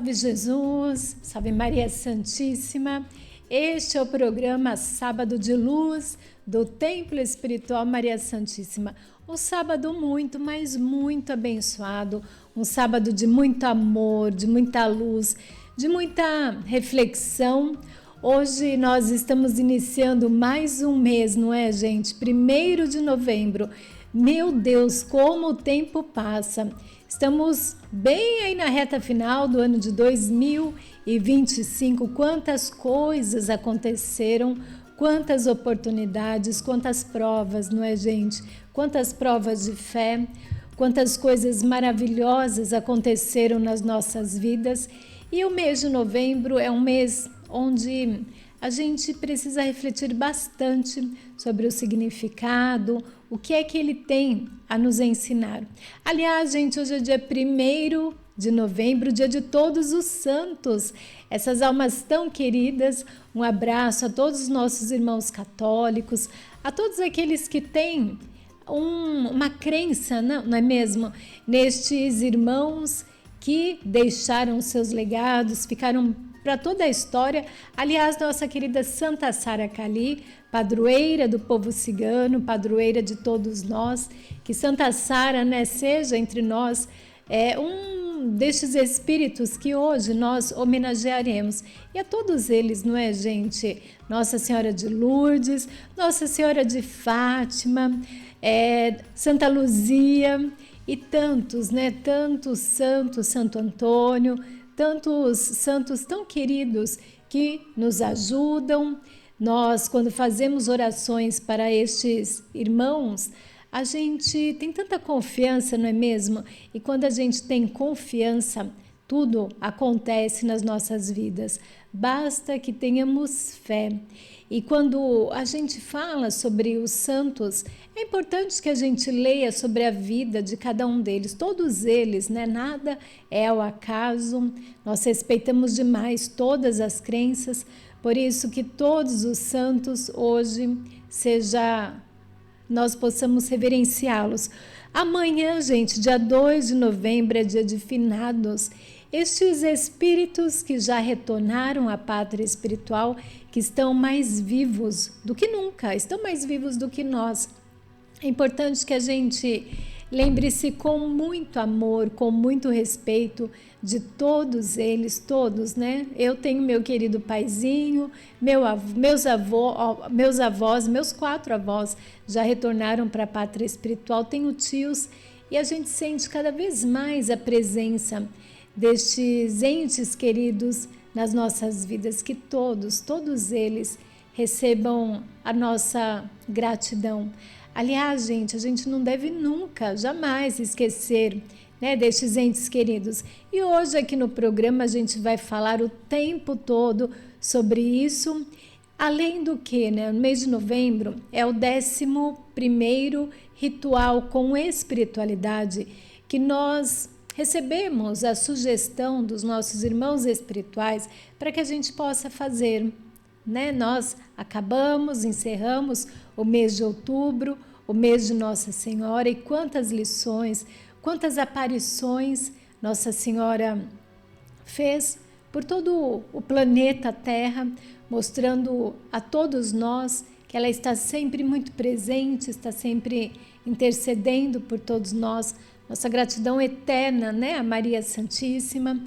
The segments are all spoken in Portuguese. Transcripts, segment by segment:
Salve Jesus, salve Maria Santíssima. Este é o programa Sábado de Luz do Templo Espiritual Maria Santíssima. Um sábado muito, mas muito abençoado, um sábado de muito amor, de muita luz, de muita reflexão. Hoje nós estamos iniciando mais um mês, não é, gente? 1º de novembro. Meu Deus, como o tempo passa! Estamos bem aí na reta final do ano de 2025. Quantas coisas aconteceram, quantas oportunidades, quantas provas, não é, gente? Quantas provas de fé, quantas coisas maravilhosas aconteceram nas nossas vidas. E o mês de novembro é um mês onde a gente precisa refletir bastante sobre o significado, o que é que ele tem a nos ensinar. Aliás, gente, hoje é dia 1º de novembro, dia de todos os santos, essas almas tão queridas. Um abraço a todos os nossos irmãos católicos, a todos aqueles que têm uma crença, não é mesmo? Nestes irmãos que deixaram seus legados, ficaram para toda a história. Aliás, nossa querida Santa Sara Kali, padroeira do povo cigano, padroeira de todos nós, que Santa Sara, né, seja entre nós um destes espíritos que hoje nós homenagearemos. E a todos eles, não é, gente? Nossa Senhora de Lourdes, Nossa Senhora de Fátima, Santa Luzia e tantos, né? Tantos santos, Santo Antônio, tantos santos tão queridos que nos ajudam. Nós, quando fazemos orações para estes irmãos, a gente tem tanta confiança, não é mesmo? E quando a gente tem confiança, tudo acontece nas nossas vidas. Basta que tenhamos fé. E quando a gente fala sobre os santos, é importante que a gente leia sobre a vida de cada um deles, todos eles, né? Nada é ao acaso. Nós respeitamos demais todas as crenças, por isso que todos os santos hoje nós possamos reverenciá-los. Amanhã, gente, dia 2 de novembro, é dia de finados. Estes espíritos que já retornaram à pátria espiritual, que estão mais vivos do que nunca, estão mais vivos do que nós. É importante que a gente lembre-se com muito amor, com muito respeito de todos eles, todos, né? Eu tenho meu querido paizinho, meus avós, meus 4 avós já retornaram para a pátria espiritual, tenho tios e a gente sente cada vez mais a presença destes entes queridos nas nossas vidas, que todos eles recebam a nossa gratidão. Aliás, gente, a gente não deve nunca, jamais esquecer, né, destes entes queridos. E hoje aqui no programa a gente vai falar o tempo todo sobre isso. Além do que, né, no mês de novembro é o 11º ritual com espiritualidade que nós recebemos a sugestão dos nossos irmãos espirituais para que a gente possa fazer, né? Nós encerramos o mês de outubro, o mês de Nossa Senhora, e quantas lições, quantas aparições Nossa Senhora fez por todo o planeta Terra, mostrando a todos nós que ela está sempre muito presente, está sempre intercedendo por todos nós. Nossa gratidão eterna, né, a Maria Santíssima.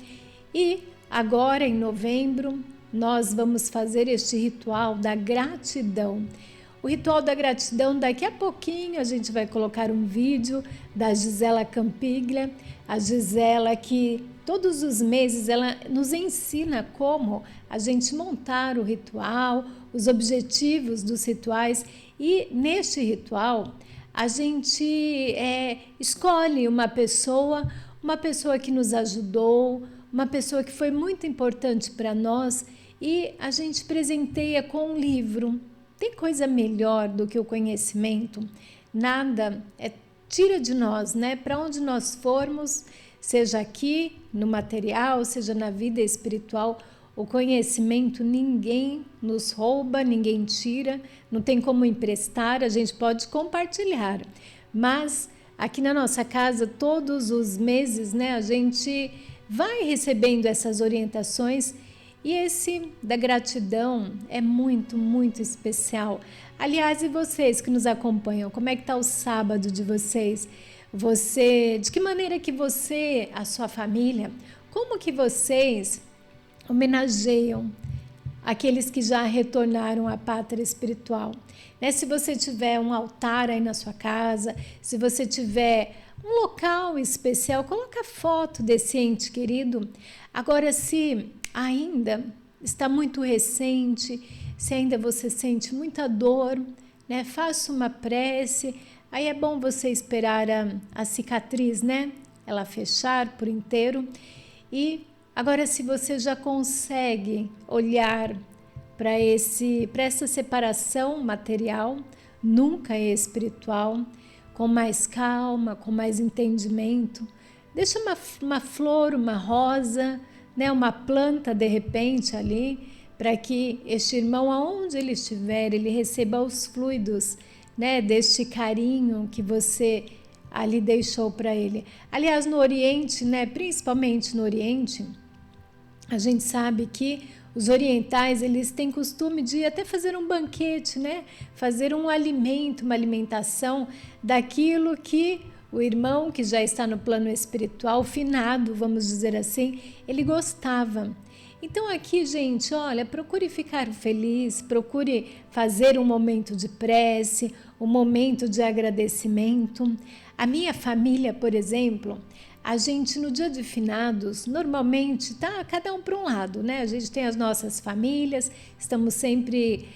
E agora, em novembro, nós vamos fazer este ritual da gratidão. O ritual da gratidão, daqui a pouquinho a gente vai colocar um vídeo da Gisela Campiglia, a Gisela que todos os meses ela nos ensina como a gente montar o ritual, os objetivos dos rituais, e neste ritual a gente escolhe uma pessoa que nos ajudou, uma pessoa que foi muito importante para nós, e a gente presenteia com um livro. Tem coisa melhor do que o conhecimento? Nada tira de nós, né? Para onde nós formos, seja aqui no material, seja na vida espiritual, o conhecimento ninguém nos rouba, ninguém tira, não tem como emprestar, a gente pode compartilhar. Mas aqui na nossa casa, todos os meses, né, a gente vai recebendo essas orientações. E esse da gratidão é muito, muito especial. Aliás, e vocês que nos acompanham, como é que está o sábado de vocês? De que maneira que você, a sua família, como que vocês homenageiam aqueles que já retornaram à pátria espiritual? Né? Se você tiver um altar aí na sua casa, se você tiver um local especial, coloca foto desse ente querido. Agora, se ainda está muito recente, se ainda você sente muita dor, né? Faça uma prece. Aí é bom você esperar a cicatriz, né? Ela fechar por inteiro. E agora, se você já consegue olhar para essa separação material, nunca é espiritual, com mais calma, com mais entendimento, deixa uma flor, uma rosa, né, uma planta de repente ali, para que este irmão, aonde ele estiver, ele receba os fluidos, né, deste carinho que você ali deixou para ele. Aliás, no Oriente, né, principalmente no Oriente, a gente sabe que os orientais, eles têm costume de até fazer um banquete, né? Fazer um alimento, uma alimentação daquilo que o irmão que já está no plano espiritual, finado, vamos dizer assim, ele gostava. Então aqui, gente, olha, procure ficar feliz, procure fazer um momento de prece, um momento de agradecimento. A minha família, por exemplo, a gente no dia de finados, normalmente tá cada um para um lado, né? A gente tem as nossas famílias, estamos sempre,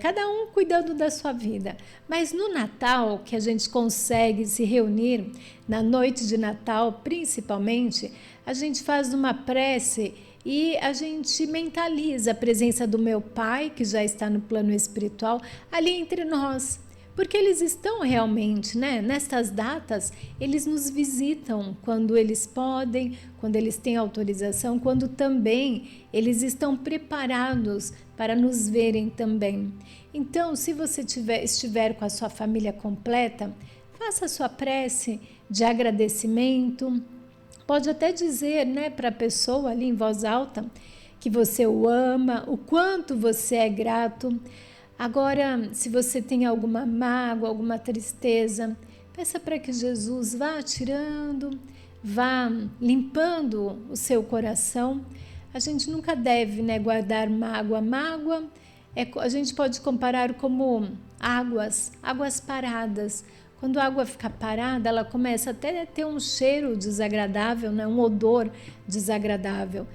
cada um cuidando da sua vida. Mas no Natal, que a gente consegue se reunir, na noite de Natal principalmente, a gente faz uma prece e a gente mentaliza a presença do meu pai, que já está no plano espiritual, ali entre nós. Porque eles estão realmente, né? Nestas datas, eles nos visitam quando eles podem, quando eles têm autorização, quando também eles estão preparados para nos verem também. Então, se você estiver com a sua família completa, faça a sua prece de agradecimento. Pode até dizer, né, para a pessoa ali em voz alta que você o ama, o quanto você é grato. Agora, se você tem alguma mágoa, alguma tristeza, peça para que Jesus vá tirando, vá limpando o seu coração. A gente nunca deve, né, guardar mágoa. Mágoa, a gente pode comparar como águas paradas. Quando a água fica parada, ela começa até a ter um cheiro desagradável, né, um odor desagradável.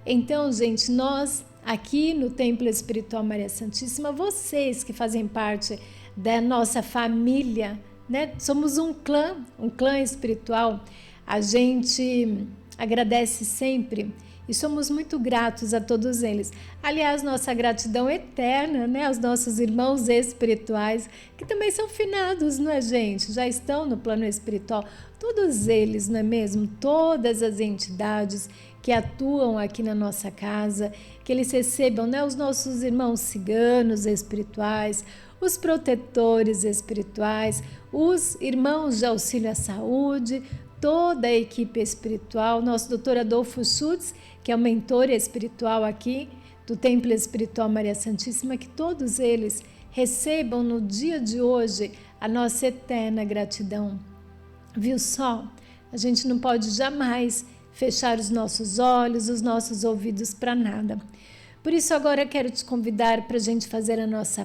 Então, gente, nós aqui no Templo Espiritual Maria Santíssima, vocês que fazem parte da nossa família, né? Somos um clã espiritual. A gente agradece sempre e somos muito gratos a todos eles. Aliás, nossa gratidão eterna, né, aos nossos irmãos espirituais, que também são finados, não é, gente? Já estão no plano espiritual. Todos eles, não é mesmo? Todas as entidades que atuam aqui na nossa casa, que eles recebam, né, os nossos irmãos ciganos espirituais, os protetores espirituais, os irmãos de auxílio à saúde, toda a equipe espiritual, nosso doutor Adolfo Schutz, que é o mentor espiritual aqui do Templo Espiritual Maria Santíssima, que todos eles recebam no dia de hoje a nossa eterna gratidão. Viu só? A gente não pode jamais fechar os nossos olhos, os nossos ouvidos para nada. Por isso agora eu quero te convidar para a gente fazer a nossa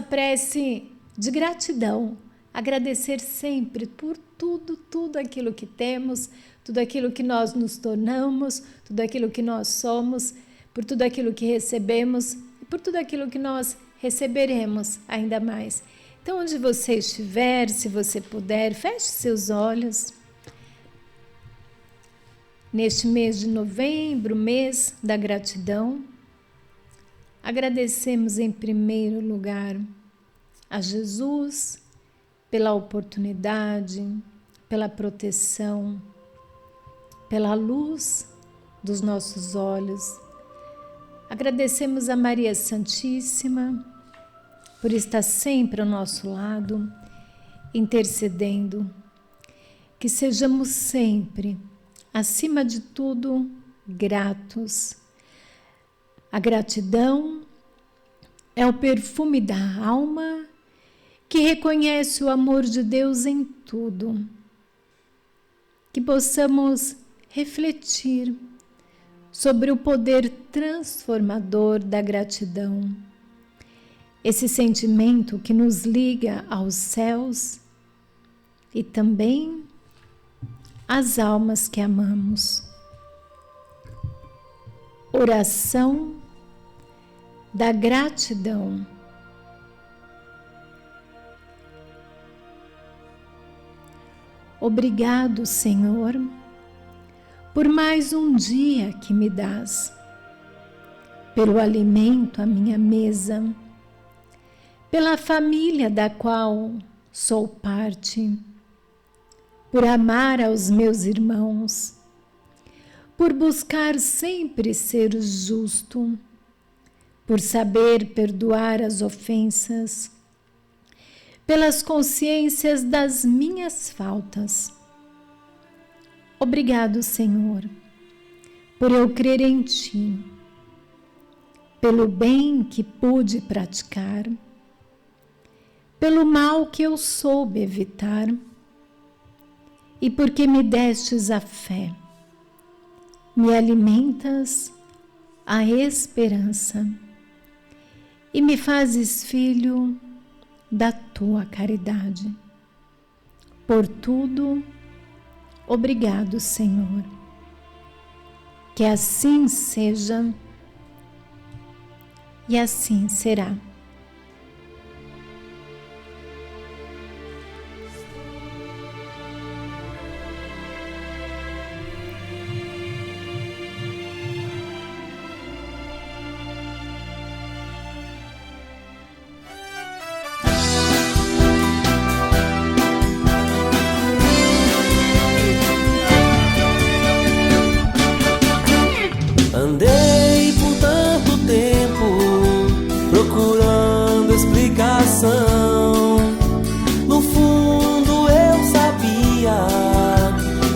prece de gratidão, agradecer sempre por tudo aquilo que temos, tudo aquilo que nós nos tornamos, tudo aquilo que nós somos, por tudo aquilo que recebemos e por tudo aquilo que nós receberemos ainda mais. Então, onde você estiver, se você puder, feche seus olhos. Neste mês de novembro, mês da gratidão, agradecemos em primeiro lugar a Jesus pela oportunidade, pela proteção, pela luz dos nossos olhos. Agradecemos a Maria Santíssima por estar sempre ao nosso lado, intercedendo. Que sejamos sempre acima de tudo, gratos. A gratidão é o perfume da alma que reconhece o amor de Deus em tudo. Que possamos refletir sobre o poder transformador da gratidão. Esse sentimento que nos liga aos céus e também às almas que amamos. Oração da gratidão. Obrigado, Senhor, por mais um dia que me dás, pelo alimento à minha mesa, pela família da qual sou parte, por amar aos meus irmãos, por buscar sempre ser justo, por saber perdoar as ofensas, pelas consciências das minhas faltas. Obrigado, Senhor, por eu crer em Ti, pelo bem que pude praticar, pelo mal que eu soube evitar, e porque me destes a fé, me alimentas a esperança e me fazes filho da Tua caridade. Por tudo, obrigado, Senhor. Que assim seja e assim será. Andei por tanto tempo procurando explicação. No fundo eu sabia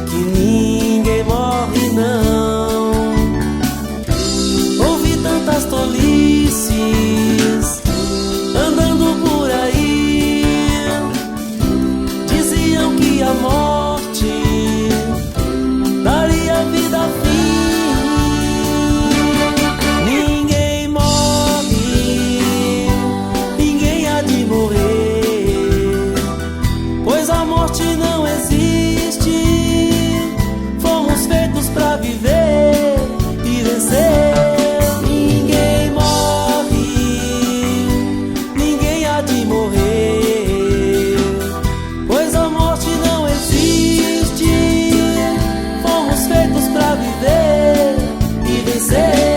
que ninguém morre não. Ouvi tantas tolices andando por aí. Diziam que a morte daria vida a fim. Não existe, fomos feitos pra viver e vencer. Ninguém morre, ninguém há de morrer, pois a morte não existe, fomos feitos pra viver e vencer.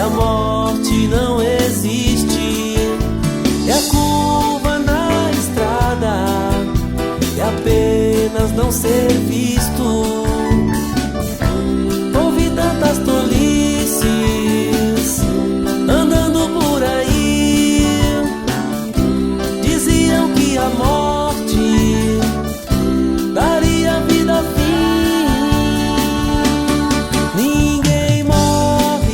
A morte não existe, é a curva na estrada, é apenas não ser visto. Ouvi tantas tolices andando por aí, diziam que a morte daria vida a fim. Ninguém morrer,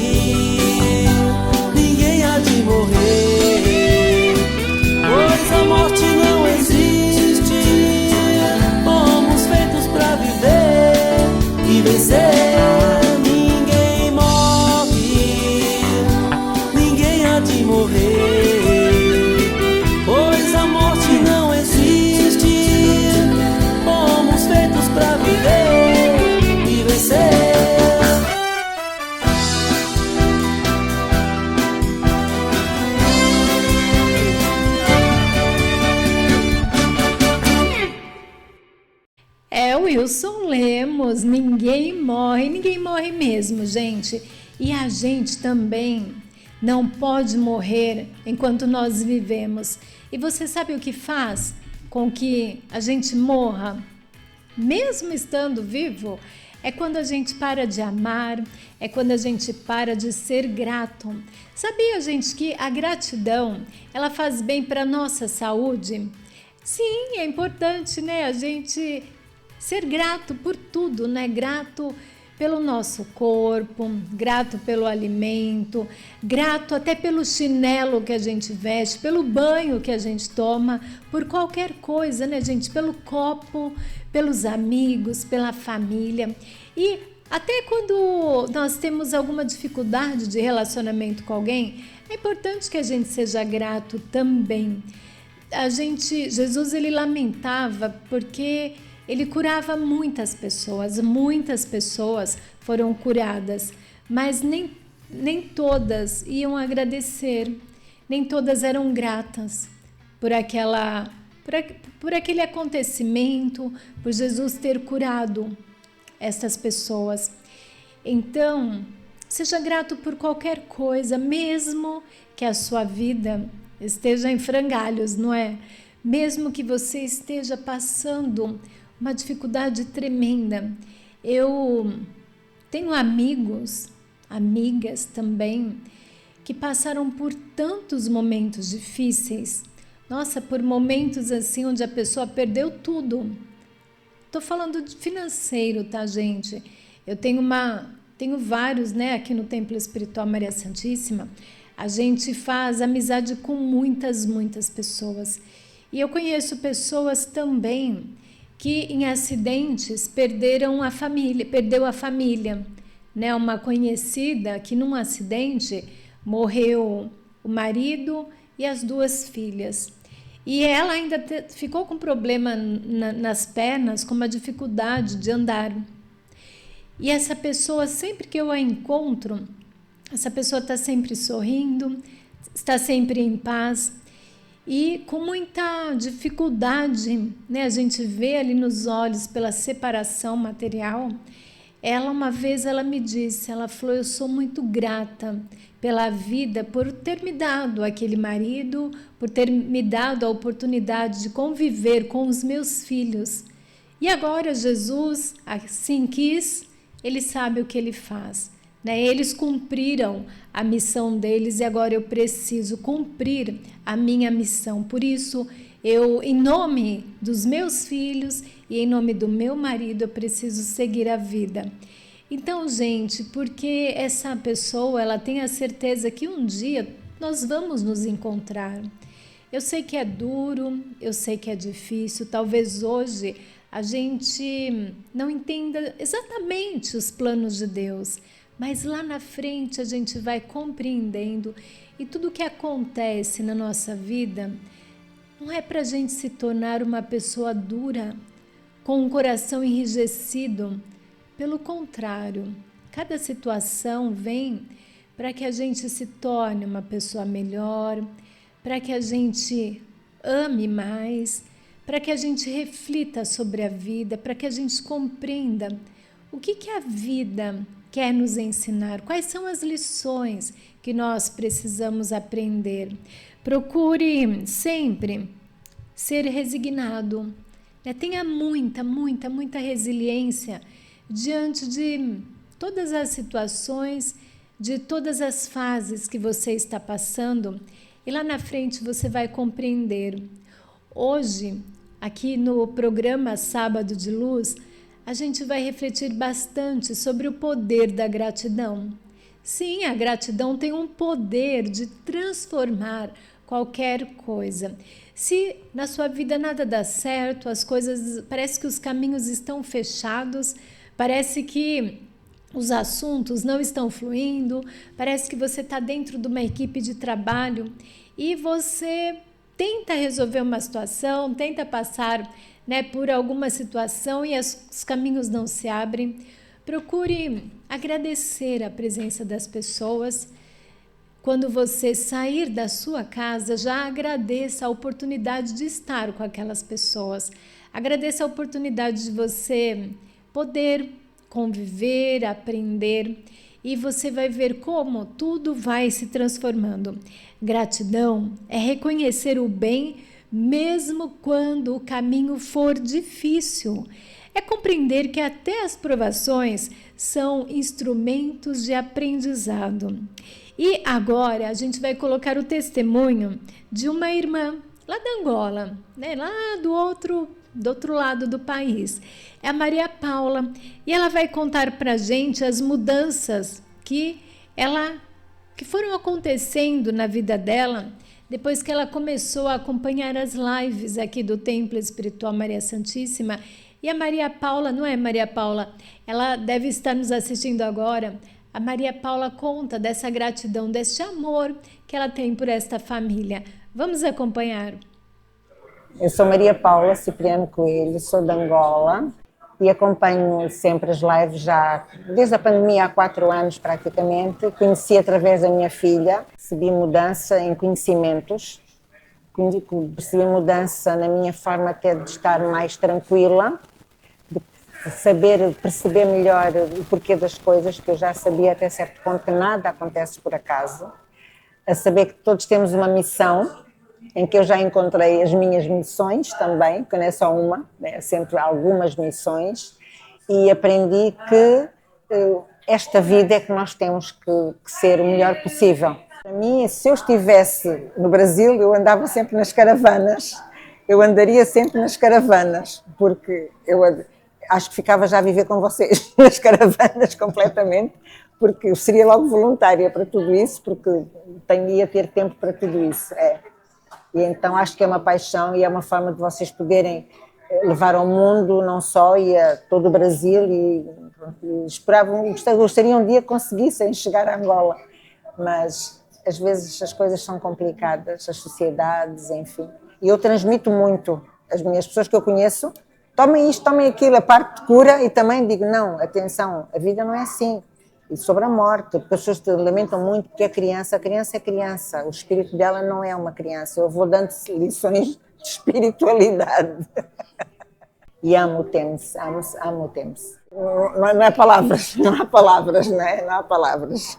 pois a morte não existe, fomos feitos pra viver e vencer. Ninguém morre, ninguém há de morrer, pois a morte não existe, fomos feitos pra viver e vencer. Wilson Lemos, ninguém morre mesmo, gente. E a gente também não pode morrer enquanto nós vivemos. E você sabe o que faz com que a gente morra? mesmo estando vivo, é quando a gente para de amar, é quando a gente para de ser grato. Sabia, gente, que a gratidão, ela faz bem para a nossa saúde? Sim, é importante, né? A gente ser grato por tudo, né? Grato pelo nosso corpo, grato pelo alimento, grato até pelo chinelo que a gente veste, pelo banho que a gente toma, por qualquer coisa, né, gente? Pelo copo, pelos amigos, pela família. E até quando nós temos alguma dificuldade de relacionamento com alguém, é importante que a gente seja grato também. Jesus, ele lamentava porque ele curava muitas pessoas foram curadas, mas nem todas iam agradecer, nem todas eram gratas por aquele acontecimento, por Jesus ter curado essas pessoas. Então, seja grato por qualquer coisa, mesmo que a sua vida esteja em frangalhos, não é? Mesmo que você esteja passando uma dificuldade tremenda. Eu tenho amigos, amigas também, que passaram por tantos momentos difíceis. Nossa, por momentos assim onde a pessoa perdeu tudo. Estou falando de financeiro, tá, gente? Eu tenho vários, né, aqui no Templo Espiritual Maria Santíssima. A gente faz amizade com muitas pessoas. E eu conheço pessoas também que em acidentes perdeu a família, né? Uma conhecida que num acidente morreu o marido e as 2 filhas. E ela ainda ficou com problema nas pernas, com uma dificuldade de andar. E essa pessoa, sempre que eu a encontro, essa pessoa está sempre sorrindo, está sempre em paz. E com muita dificuldade, né, a gente vê ali nos olhos pela separação material. Uma vez ela me disse, ela falou, eu sou muito grata pela vida, por ter me dado aquele marido, por ter me dado a oportunidade de conviver com os meus filhos. E agora Jesus, assim quis, ele sabe o que ele faz. Né? Eles cumpriram a missão deles e agora eu preciso cumprir a minha missão. Por isso, eu, em nome dos meus filhos e em nome do meu marido, eu preciso seguir a vida. Então, gente, porque essa pessoa, ela tem a certeza que um dia nós vamos nos encontrar. Eu sei que é duro, eu sei que é difícil, talvez hoje a gente não entenda exatamente os planos de Deus, mas lá na frente a gente vai compreendendo, e tudo que acontece na nossa vida não é para a gente se tornar uma pessoa dura, com um coração enrijecido. Pelo contrário, cada situação vem para que a gente se torne uma pessoa melhor, para que a gente ame mais, para que a gente reflita sobre a vida, para que a gente compreenda o que a vida quer nos ensinar, quais são as lições que nós precisamos aprender. Procure sempre ser resignado, né? Tenha muita resiliência diante de todas as situações, de todas as fases que você está passando, e lá na frente você vai compreender. Hoje, aqui no programa Sábado de Luz, a gente vai refletir bastante sobre o poder da gratidão. Sim, a gratidão tem um poder de transformar qualquer coisa. Se na sua vida nada dá certo, as coisas, parece que os caminhos estão fechados, parece que os assuntos não estão fluindo, parece que você está dentro de uma equipe de trabalho e você tenta resolver uma situação, tenta passar, né, por alguma situação e os caminhos não se abrem. Procure agradecer a presença das pessoas. Quando você sair da sua casa, já agradeça a oportunidade de estar com aquelas pessoas. Agradeça a oportunidade de você poder conviver, aprender, e você vai ver como tudo vai se transformando. Gratidão é reconhecer o bem mesmo quando o caminho for difícil. é compreender que até as provações são instrumentos de aprendizado. E agora a gente vai colocar o testemunho de uma irmã lá da Angola, né? Lá do outro lado do país. É a Maria Paula, e ela vai contar para a gente as mudanças que foram acontecendo na vida dela depois que ela começou a acompanhar as lives aqui do Templo Espiritual Maria Santíssima. E a Maria Paula, não é Maria Paula, ela deve estar nos assistindo agora. A Maria Paula conta dessa gratidão, desse amor que ela tem por esta família. Vamos acompanhar. Eu sou Maria Paula Cipriano Coelho, sou de Angola e acompanho sempre as lives já desde a pandemia há 4 anos praticamente. Conheci através da minha filha, percebi mudança em conhecimentos, percebi mudança na minha forma até de estar mais tranquila, de perceber melhor o porquê das coisas, que eu já sabia até certo ponto que nada acontece por acaso, a saber que todos temos uma missão, em que eu já encontrei as minhas missões também, que não é só uma, é sempre algumas missões, e aprendi que esta vida é que nós temos que ser o melhor possível. Para mim, se eu estivesse no Brasil, eu andava sempre nas caravanas, eu andaria sempre nas caravanas, porque eu acho que ficava já a viver com vocês nas caravanas completamente, porque eu seria logo voluntária para tudo isso, porque ia ter tempo para tudo isso. E então acho que é uma paixão e é uma forma de vocês poderem levar ao mundo, não só, e a todo o Brasil, e gostariam um dia que conseguissem chegar a Angola, mas às vezes as coisas são complicadas, as sociedades, enfim. E eu transmito muito às minhas pessoas que eu conheço, tomem isto, tomem aquilo, a parte de cura, e também digo, não, atenção, a vida não é assim. E sobre a morte, porque as pessoas lamentam muito porque a criança é criança, o espírito dela não é uma criança. Eu vou dando lições de espiritualidade. E amo o Tems, amo o Tems. Não há palavras, não há palavras, não é? Não há palavras.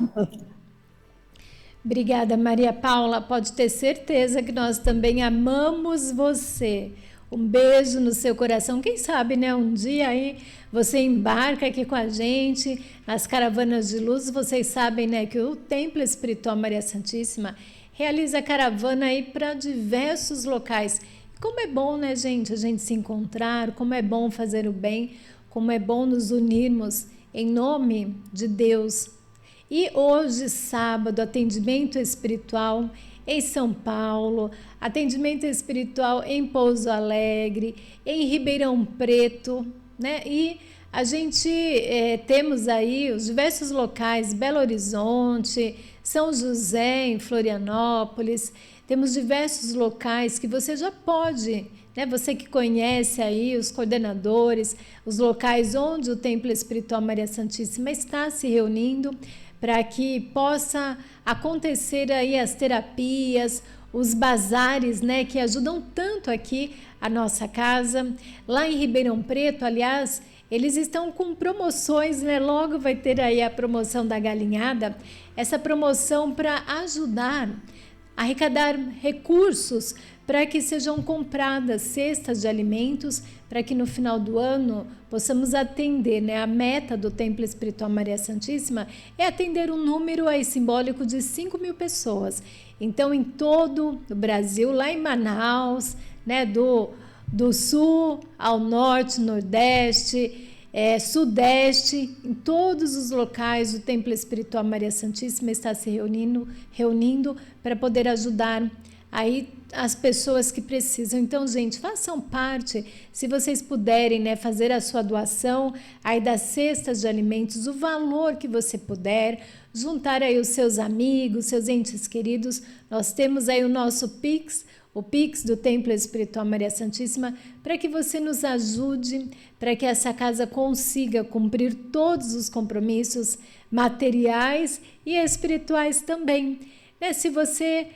Obrigada, Maria Paula. Pode ter certeza que nós também amamos você. Um beijo no seu coração. Quem sabe, né? Um dia aí você embarca aqui com a gente nas caravanas de luz. Vocês sabem, né, que o Templo Espiritual Maria Santíssima realiza caravana aí para diversos locais. Como é bom, né, gente, a gente se encontrar, como é bom fazer o bem, como é bom nos unirmos em nome de Deus. E hoje, sábado, atendimento espiritual em São Paulo, atendimento espiritual em Pouso Alegre, em Ribeirão Preto, né? E a gente temos aí os diversos locais, Belo Horizonte, São José, em Florianópolis, temos diversos locais que você já pode, né? Você que conhece aí os coordenadores, os locais onde o Templo Espiritual Maria Santíssima está se reunindo, para que possa acontecer aí as terapias, os bazares, né, que ajudam tanto aqui a nossa casa. Lá em Ribeirão Preto, aliás, eles estão com promoções, né? Logo vai ter aí a promoção da galinhada, essa promoção para ajudar a arrecadar recursos para que sejam compradas cestas de alimentos, para que no final do ano possamos atender, né? A meta do Templo Espiritual Maria Santíssima é atender um número aí simbólico de 5.000 pessoas. Então, em todo o Brasil, lá em Manaus, né? Do sul ao norte, nordeste, sudeste, em todos os locais, o Templo Espiritual Maria Santíssima está se reunindo para poder ajudar aí as pessoas que precisam. Então, gente, façam parte, se vocês puderem, né, fazer a sua doação aí das cestas de alimentos, o valor que você puder, juntar aí os seus amigos, seus entes queridos. Nós temos aí o nosso Pix, o Pix do Templo Espiritual Maria Santíssima, para que você nos ajude, para que essa casa consiga cumprir todos os compromissos materiais e espirituais também. Se você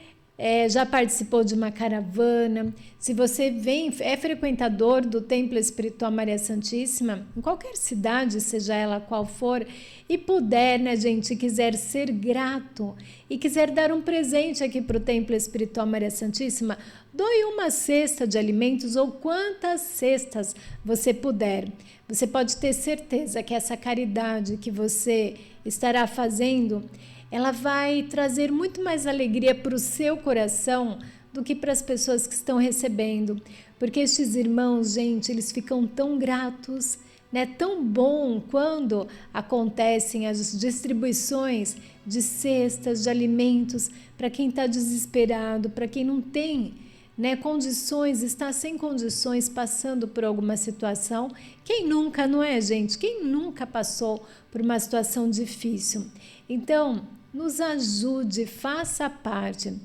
já participou de uma caravana, se você é frequentador do Templo Espiritual Maria Santíssima, em qualquer cidade, seja ela qual for, e puder, né, gente, quiser ser grato e quiser dar um presente aqui para o Templo Espiritual Maria Santíssima, doe uma cesta de alimentos ou quantas cestas você puder. Você pode ter certeza que essa caridade que você estará fazendo, ela vai trazer muito mais alegria para o seu coração do que para as pessoas que estão recebendo. Porque estes irmãos, gente, eles ficam tão gratos, né? Tão bom quando acontecem as distribuições de cestas, de alimentos, para quem está desesperado, para quem não tem, né, condições, está sem condições, passando por alguma situação. Quem nunca, não é, gente? Quem nunca passou por uma situação difícil? Então, nos ajude, faça parte.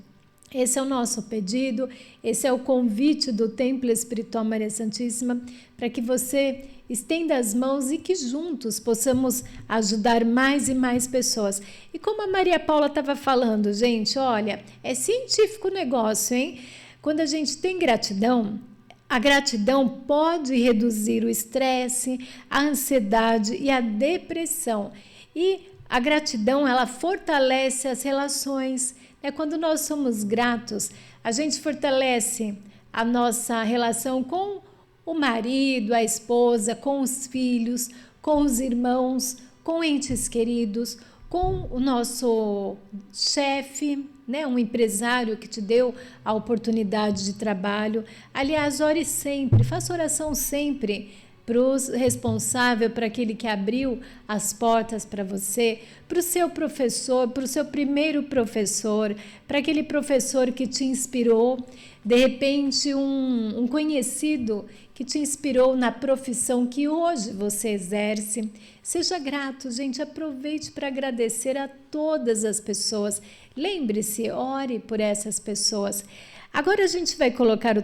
Esse é o nosso pedido, esse é o convite do Templo Espiritual Maria Santíssima, para que você estenda as mãos e que juntos possamos ajudar mais e mais pessoas. E como a Maria Paula estava falando, gente, olha, é científico o negócio, hein? Quando a gente tem gratidão, a gratidão pode reduzir o estresse, a ansiedade e a depressão. E a gratidão, ela fortalece as relações. Quando nós somos gratos, a gente fortalece a nossa relação com o marido, a esposa, com os filhos, com os irmãos, com entes queridos, com o nosso chefe, né? Um empresário que te deu a oportunidade de trabalho. Aliás, ore sempre, faça oração sempre para o responsável, para aquele que abriu as portas para você, para o seu professor, para o seu primeiro professor, para aquele professor que te inspirou, de repente um conhecido que te inspirou na profissão que hoje você exerce. Seja grato, gente, aproveite para agradecer a todas as pessoas. Lembre-se, ore por essas pessoas. Agora a gente vai colocar o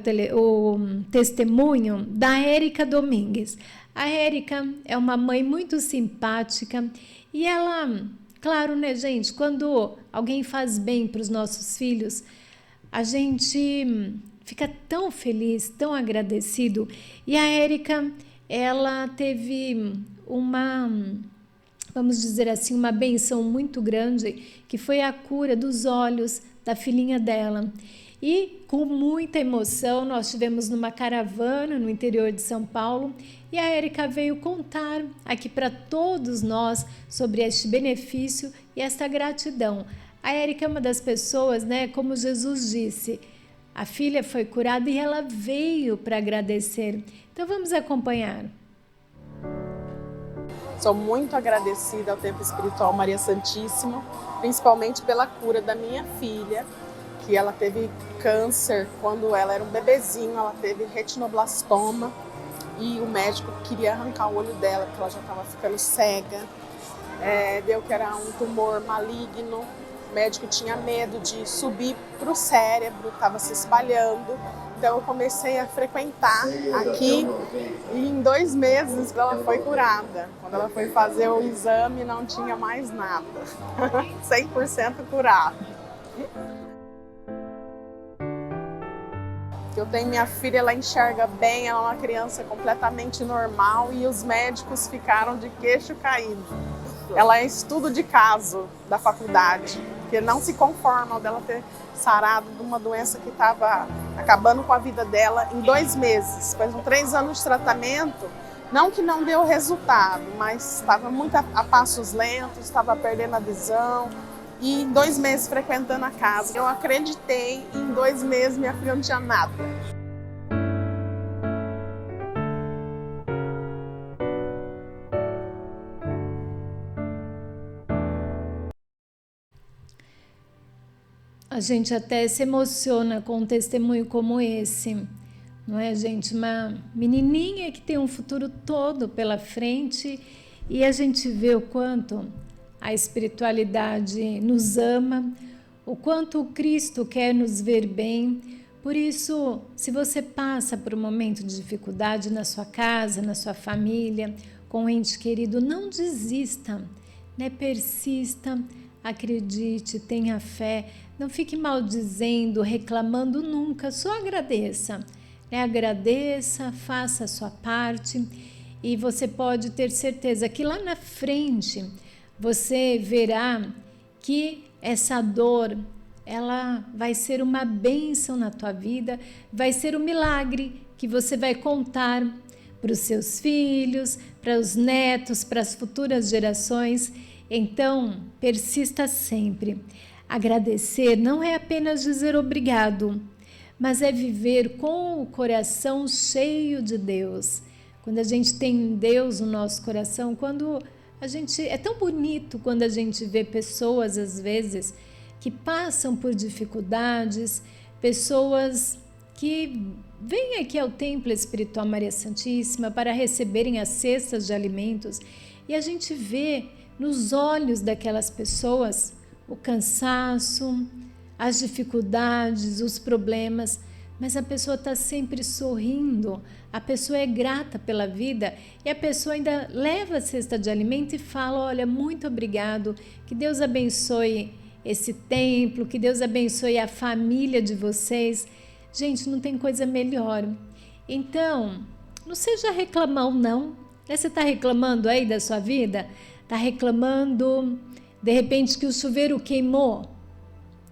testemunho da Érica Domingues. A Érica é uma mãe muito simpática e ela, claro, né, gente, quando alguém faz bem para os nossos filhos, a gente fica tão feliz, tão agradecido. E a Érica, ela teve vamos dizer assim, uma benção muito grande, que foi a cura dos olhos da filhinha dela. E com muita emoção, nós estivemos numa caravana no interior de São Paulo e a Érica veio contar aqui para todos nós sobre este benefício e esta gratidão. A Érica é uma das pessoas, né, como Jesus disse, a filha foi curada e ela veio para agradecer. Então vamos acompanhar. Sou muito agradecida ao Templo Espiritual Maria Santíssima, principalmente pela cura da minha filha, que ela teve câncer quando ela era um bebezinho, ela teve retinoblastoma e o médico queria arrancar o olho dela, porque ela já estava ficando cega, deu que era um tumor maligno, o médico tinha medo de subir para o cérebro, estava se espalhando, então eu comecei a frequentar aqui e em 2 meses ela foi curada. Quando ela foi fazer o exame não tinha mais nada, 100% curada. Eu tenho minha filha, ela enxerga bem, ela é uma criança completamente normal e os médicos ficaram de queixo caído. Ela é estudo de caso da faculdade, porque não se conformam dela ter sarado de uma doença que estava acabando com a vida dela em 2 meses. Depois de 3 anos de tratamento, não que não deu resultado, mas estava muito a passos lentos, estava perdendo a visão. E em 2 meses frequentando a casa, eu acreditei, e em 2 meses minha filha não tinha nada. A gente até se emociona com um testemunho como esse, não é, gente? Uma menininha que tem um futuro todo pela frente e a gente vê o quanto a espiritualidade nos ama, o quanto o Cristo quer nos ver bem. Por isso, se você passa por um momento de dificuldade na sua casa, na sua família, com um ente querido, não desista, né? Persista, acredite, tenha fé, não fique maldizendo, reclamando nunca, só agradeça. Agradeça, faça a sua parte e você pode ter certeza que lá na frente você verá que essa dor, ela vai ser uma bênção na tua vida, vai ser um milagre que você vai contar para os seus filhos, para os netos, para as futuras gerações. Então, persista sempre. Agradecer não é apenas dizer obrigado, mas é viver com o coração cheio de Deus. Quando a gente tem Deus no nosso coração, é tão bonito quando a gente vê pessoas, às vezes, que passam por dificuldades, pessoas que vêm aqui ao Templo Espiritual Maria Santíssima para receberem as cestas de alimentos e a gente vê nos olhos daquelas pessoas o cansaço, as dificuldades, os problemas, mas a pessoa está sempre sorrindo, a pessoa é grata pela vida e a pessoa ainda leva a cesta de alimento e fala: olha, muito obrigado, que Deus abençoe esse templo, que Deus abençoe a família de vocês. Gente, não tem coisa melhor. Então, não seja reclamão, não. Você está reclamando aí da sua vida? Está reclamando, de repente, que o chuveiro queimou?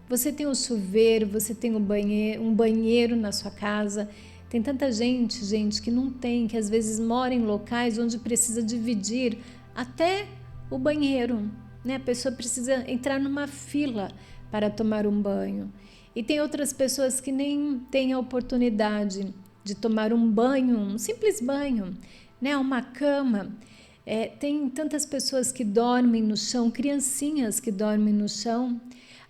Você tem um chuveiro, você tem um banheiro na sua casa. Tem tanta gente que não tem, que às vezes mora em locais onde precisa dividir até o banheiro. A pessoa precisa entrar numa fila para tomar um banho. E tem outras pessoas que nem têm a oportunidade de tomar um banho, um simples banho, uma cama. Tem tantas pessoas que dormem no chão, criancinhas que dormem no chão.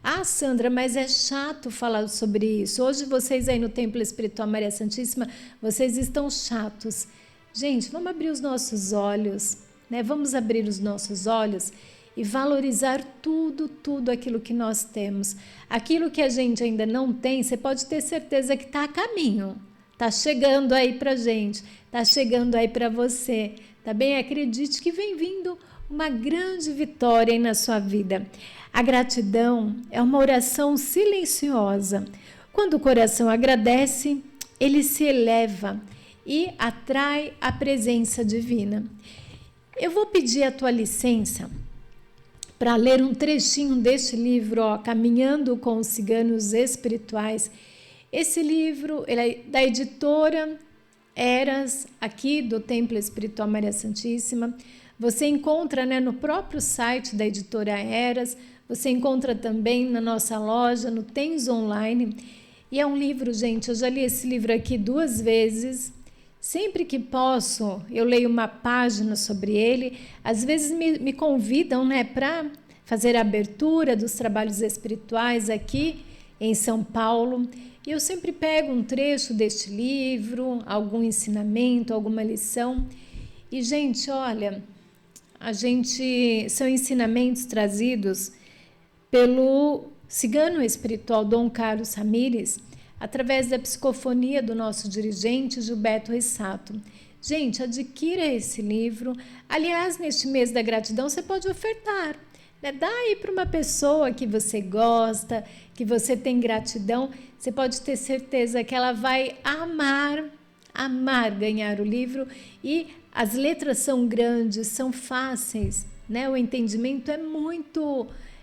Ah, Sandra, mas é chato falar sobre isso. Hoje vocês aí no Templo Espiritual Maria Santíssima, vocês estão chatos. Gente, vamos abrir os nossos olhos, Vamos abrir os nossos olhos e valorizar tudo aquilo que nós temos. Aquilo que a gente ainda não tem, você pode ter certeza que está a caminho. Está chegando aí para a gente, está chegando aí para você. Tá bem? Acredite que vem vindo uma grande vitória aí na sua vida. A gratidão é uma oração silenciosa. Quando o coração agradece, ele se eleva e atrai a presença divina. Eu vou pedir a tua licença para ler um trechinho deste livro, Caminhando com os Ciganos Espirituais. Esse livro ele é da editora Eras, aqui do Templo Espiritual Maria Santíssima. Você encontra no próprio site da editora Eras, você encontra também na nossa loja, no Tens Online. E é um livro, gente, eu já li esse livro aqui 2 vezes. Sempre que posso, eu leio uma página sobre ele. Às vezes me convidam para fazer a abertura dos trabalhos espirituais aqui em São Paulo. E eu sempre pego um trecho deste livro, algum ensinamento, alguma lição. E, gente, olha, são ensinamentos trazidos pelo cigano espiritual Dom Carlos Ramírez, através da psicofonia do nosso dirigente Gilberto Rissato. Gente, adquira esse livro. Aliás, neste mês da gratidão, você pode ofertar. Dá aí para uma pessoa que você gosta, que você tem gratidão. Você pode ter certeza que ela vai amar ganhar o livro. E as letras são grandes, são fáceis, O entendimento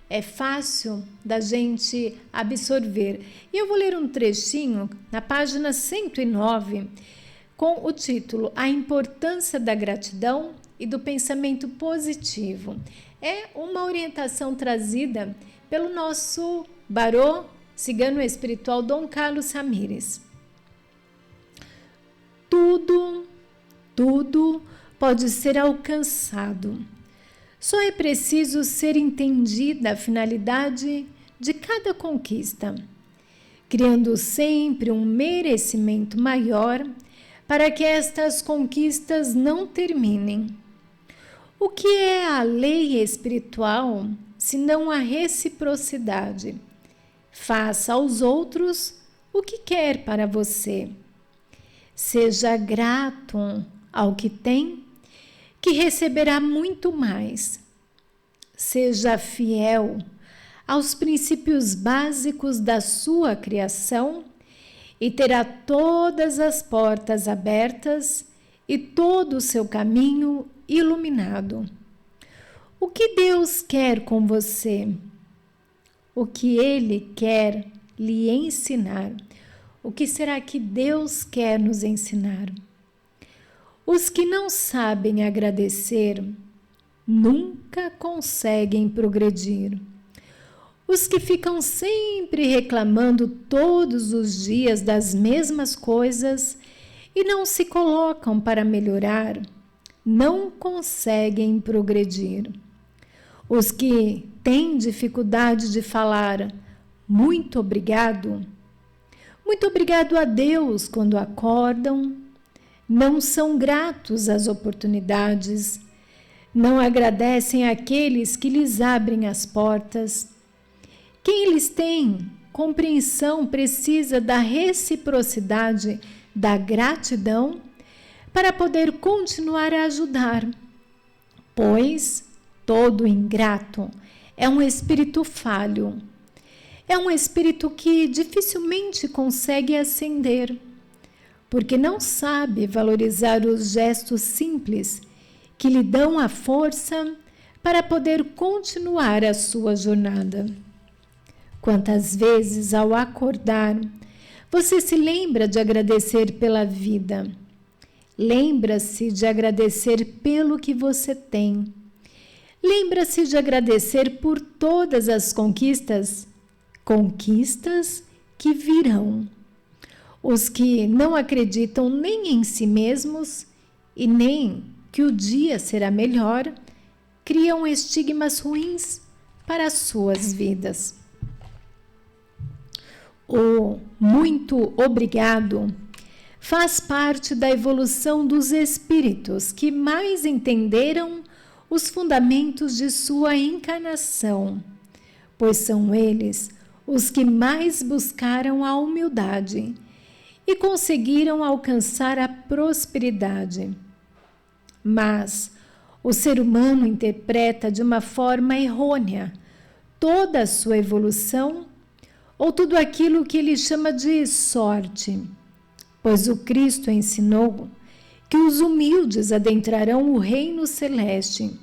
é fácil da gente absorver. E eu vou ler um trechinho na página 109 com o título A Importância da Gratidão e do Pensamento Positivo. É uma orientação trazida pelo nosso barô cigano espiritual Dom Carlos Ramírez. Tudo pode ser alcançado. Só é preciso ser entendida a finalidade de cada conquista, criando sempre um merecimento maior para que estas conquistas não terminem. O que é a lei espiritual, senão a reciprocidade? Faça aos outros o que quer para você. Seja grato ao que tem, que receberá muito mais. Seja fiel aos princípios básicos da sua criação e terá todas as portas abertas e todo o seu caminho iluminado. O que Deus quer com você? O que Ele quer lhe ensinar? O que será que Deus quer nos ensinar? Os que não sabem agradecer nunca conseguem progredir. Os que ficam sempre reclamando todos os dias das mesmas coisas e não se colocam para melhorar, não conseguem progredir. Os que têm dificuldade de falar muito obrigado a Deus quando acordam, não são gratos às oportunidades, não agradecem àqueles que lhes abrem as portas. Quem lhes tem compreensão precisa da reciprocidade, da gratidão, para poder continuar a ajudar, pois todo ingrato é um espírito falho, é um espírito que dificilmente consegue ascender, porque não sabe valorizar os gestos simples que lhe dão a força para poder continuar a sua jornada. Quantas vezes, ao acordar, você se lembra de agradecer pela vida? Lembra-se de agradecer pelo que você tem. Lembra-se de agradecer por todas as conquistas que virão. Os que não acreditam nem em si mesmos e nem que o dia será melhor, criam estigmas ruins para as suas vidas. O muito obrigado faz parte da evolução dos espíritos que mais entenderam os fundamentos de sua encarnação, pois são eles os que mais buscaram a humildade e conseguiram alcançar a prosperidade. Mas o ser humano interpreta de uma forma errônea toda a sua evolução ou tudo aquilo que ele chama de sorte, pois o Cristo ensinou que os humildes adentrarão o reino celeste.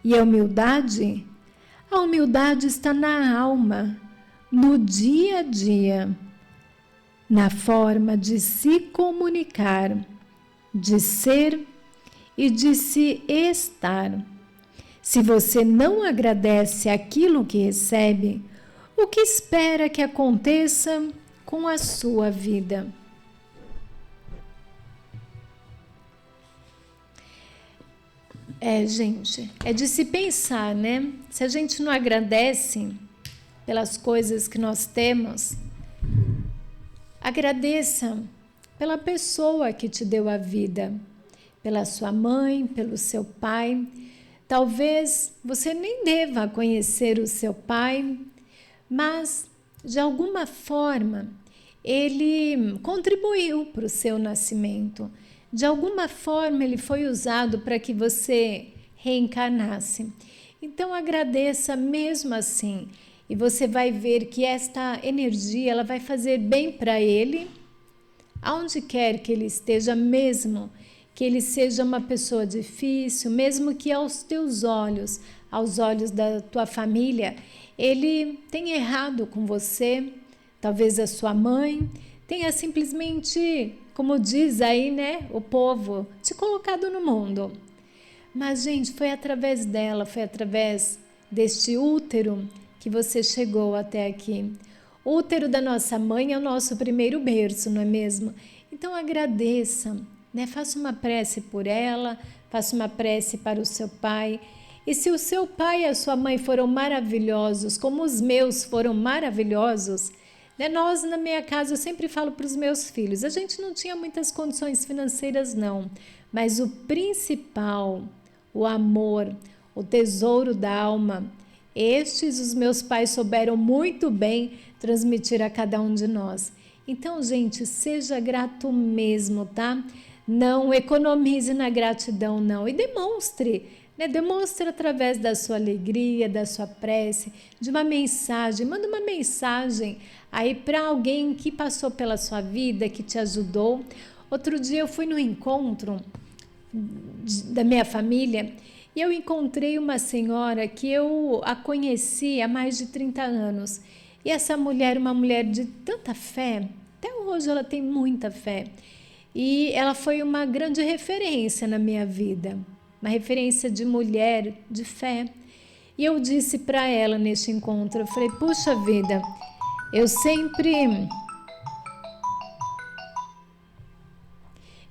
E a humildade está na alma, no dia a dia, na forma de se comunicar, de ser e de se estar. Se você não agradece aquilo que recebe, o que espera que aconteça com a sua vida? Gente, é de se pensar, né? Se a gente não agradece pelas coisas que nós temos, agradeça pela pessoa que te deu a vida, pela sua mãe, pelo seu pai. Talvez você nem deva conhecer o seu pai, mas de alguma forma ele contribuiu para o seu nascimento. De alguma forma ele foi usado para que você reencarnasse. Então agradeça mesmo assim. E você vai ver que esta energia ela vai fazer bem para ele, aonde quer que ele esteja, mesmo que ele seja uma pessoa difícil, mesmo que aos teus olhos, aos olhos da tua família, ele tenha errado com você, talvez a sua mãe tenha simplesmente, como diz aí, né, o povo, te colocado no mundo. Mas, gente, foi através dela, foi através deste útero que você chegou até aqui. O útero da nossa mãe é o nosso primeiro berço, não é mesmo? Então agradeça, né? Faça uma prece por ela, faça uma prece para o seu pai. E se o seu pai e a sua mãe foram maravilhosos, como os meus foram maravilhosos, né? Nós, na minha casa, eu sempre falo para os meus filhos, a gente não tinha muitas condições financeiras, não, mas o principal, o amor, o tesouro da alma, estes os meus pais souberam muito bem transmitir a cada um de nós. Então, gente, seja grato mesmo, tá? Não economize na gratidão, não. E demonstre, né? Demonstra através da sua alegria, da sua prece, de uma mensagem. Manda uma mensagem aí para alguém que passou pela sua vida, que te ajudou. Outro dia eu fui no encontro da minha família e eu encontrei uma senhora que eu a conheci há mais de 30 anos. E essa mulher, uma mulher de tanta fé, até hoje ela tem muita fé. E ela foi uma grande referência na minha vida, uma referência de mulher, de fé. E eu disse para ela neste encontro, eu falei, puxa vida, eu sempre...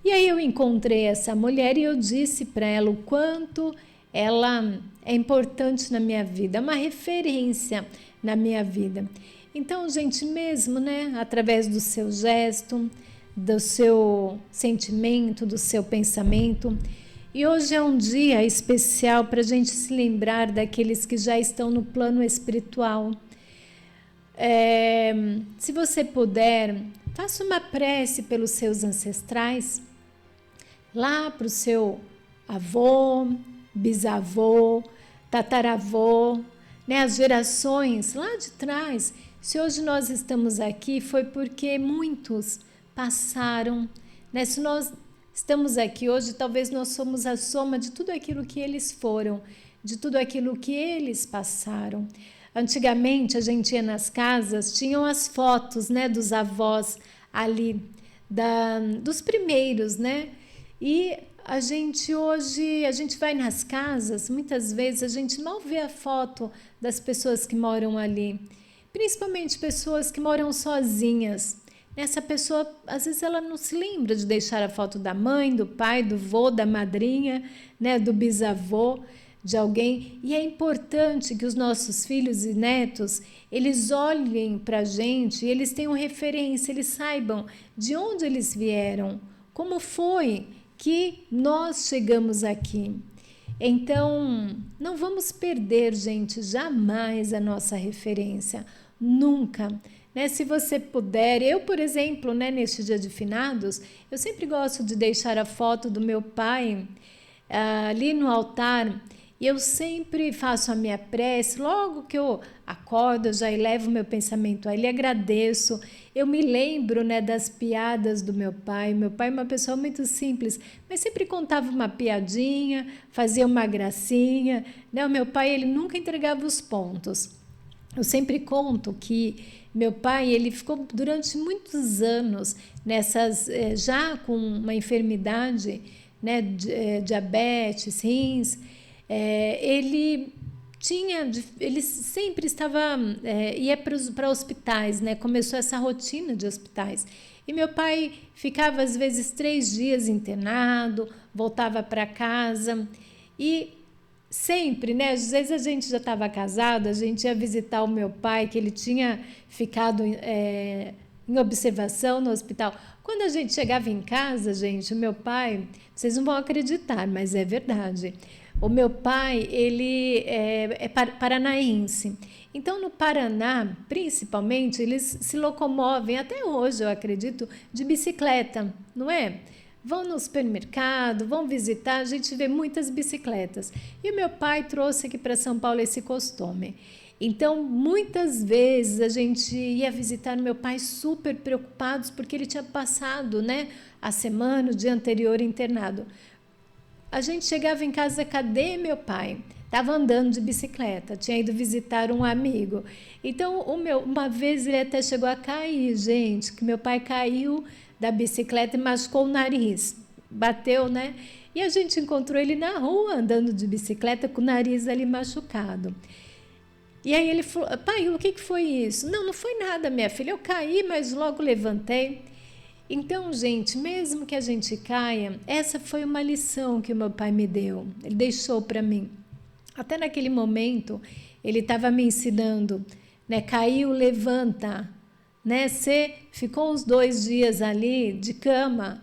E aí eu encontrei essa mulher e eu disse para ela o quanto ela é importante na minha vida, uma referência na minha vida. Então, gente, mesmo, né, através do seu gesto, do seu sentimento, do seu pensamento. E hoje é um dia especial para a gente se lembrar daqueles que já estão no plano espiritual. Se você puder, faça uma prece pelos seus ancestrais, lá para o seu avô, bisavô, tataravô, né, as gerações lá de trás. Se hoje nós estamos aqui, foi porque muitos passaram, né? Se nós estamos aqui hoje, talvez nós somos a soma de tudo aquilo que eles foram, de tudo aquilo que eles passaram. Antigamente, a gente ia nas casas, tinham as fotos, né, dos avós ali, dos primeiros, né? E a gente hoje, a gente vai nas casas, muitas vezes a gente mal vê a foto das pessoas que moram ali, principalmente pessoas que moram sozinhas. Essa pessoa, às vezes, ela não se lembra de deixar a foto da mãe, do pai, do vô, da madrinha, né, do bisavô, de alguém. E é importante que os nossos filhos e netos, eles olhem para a gente, eles tenham referência, eles saibam de onde eles vieram, como foi que nós chegamos aqui. Então, não vamos perder, gente, jamais a nossa referência, nunca. Né? Se você puder, eu, por exemplo, né, neste dia de finados, eu sempre gosto de deixar a foto do meu pai ali no altar. E eu sempre faço a minha prece, logo que eu acordo, eu já elevo meu pensamento a ele, agradeço. Eu me lembro, né, das piadas do meu pai. Meu pai é uma pessoa muito simples, mas sempre contava uma piadinha, fazia uma gracinha. Né? O meu pai, ele nunca entregava os pontos. Eu sempre conto que meu pai, ele ficou durante muitos anos já com uma enfermidade, né, diabetes, rins. Ele sempre ia para hospitais, né? Começou essa rotina de hospitais. E meu pai ficava, às vezes, 3 dias internado, voltava para casa. E sempre, né? Às vezes a gente já estava casado, a gente ia visitar o meu pai, que ele tinha ficado em observação no hospital. Quando a gente chegava em casa, gente, o meu pai, vocês não vão acreditar, mas é verdade. O meu pai, ele é paranaense. Então, no Paraná, principalmente, eles se locomovem, até hoje, eu acredito, de bicicleta, não é? Vão no supermercado, vão visitar, a gente vê muitas bicicletas. E o meu pai trouxe aqui para São Paulo esse costume. Então, muitas vezes a gente ia visitar meu pai super preocupados, porque ele tinha passado, né, a semana, o dia anterior internado. A gente chegava em casa, cadê meu pai? Estava andando de bicicleta, tinha ido visitar um amigo. Então, uma vez ele até chegou a cair, gente, que meu pai caiu da bicicleta e machucou o nariz, bateu, né? E a gente encontrou ele na rua, andando de bicicleta, com o nariz ali machucado. E aí ele falou, pai, o que foi isso? Não, não foi nada, minha filha, eu caí, mas logo levantei. Então, gente, mesmo que a gente caia, essa foi uma lição que o meu pai me deu, ele deixou para mim. Até naquele momento, ele estava me ensinando, né? Caiu, levanta, né? Você ficou uns 2 dias ali de cama,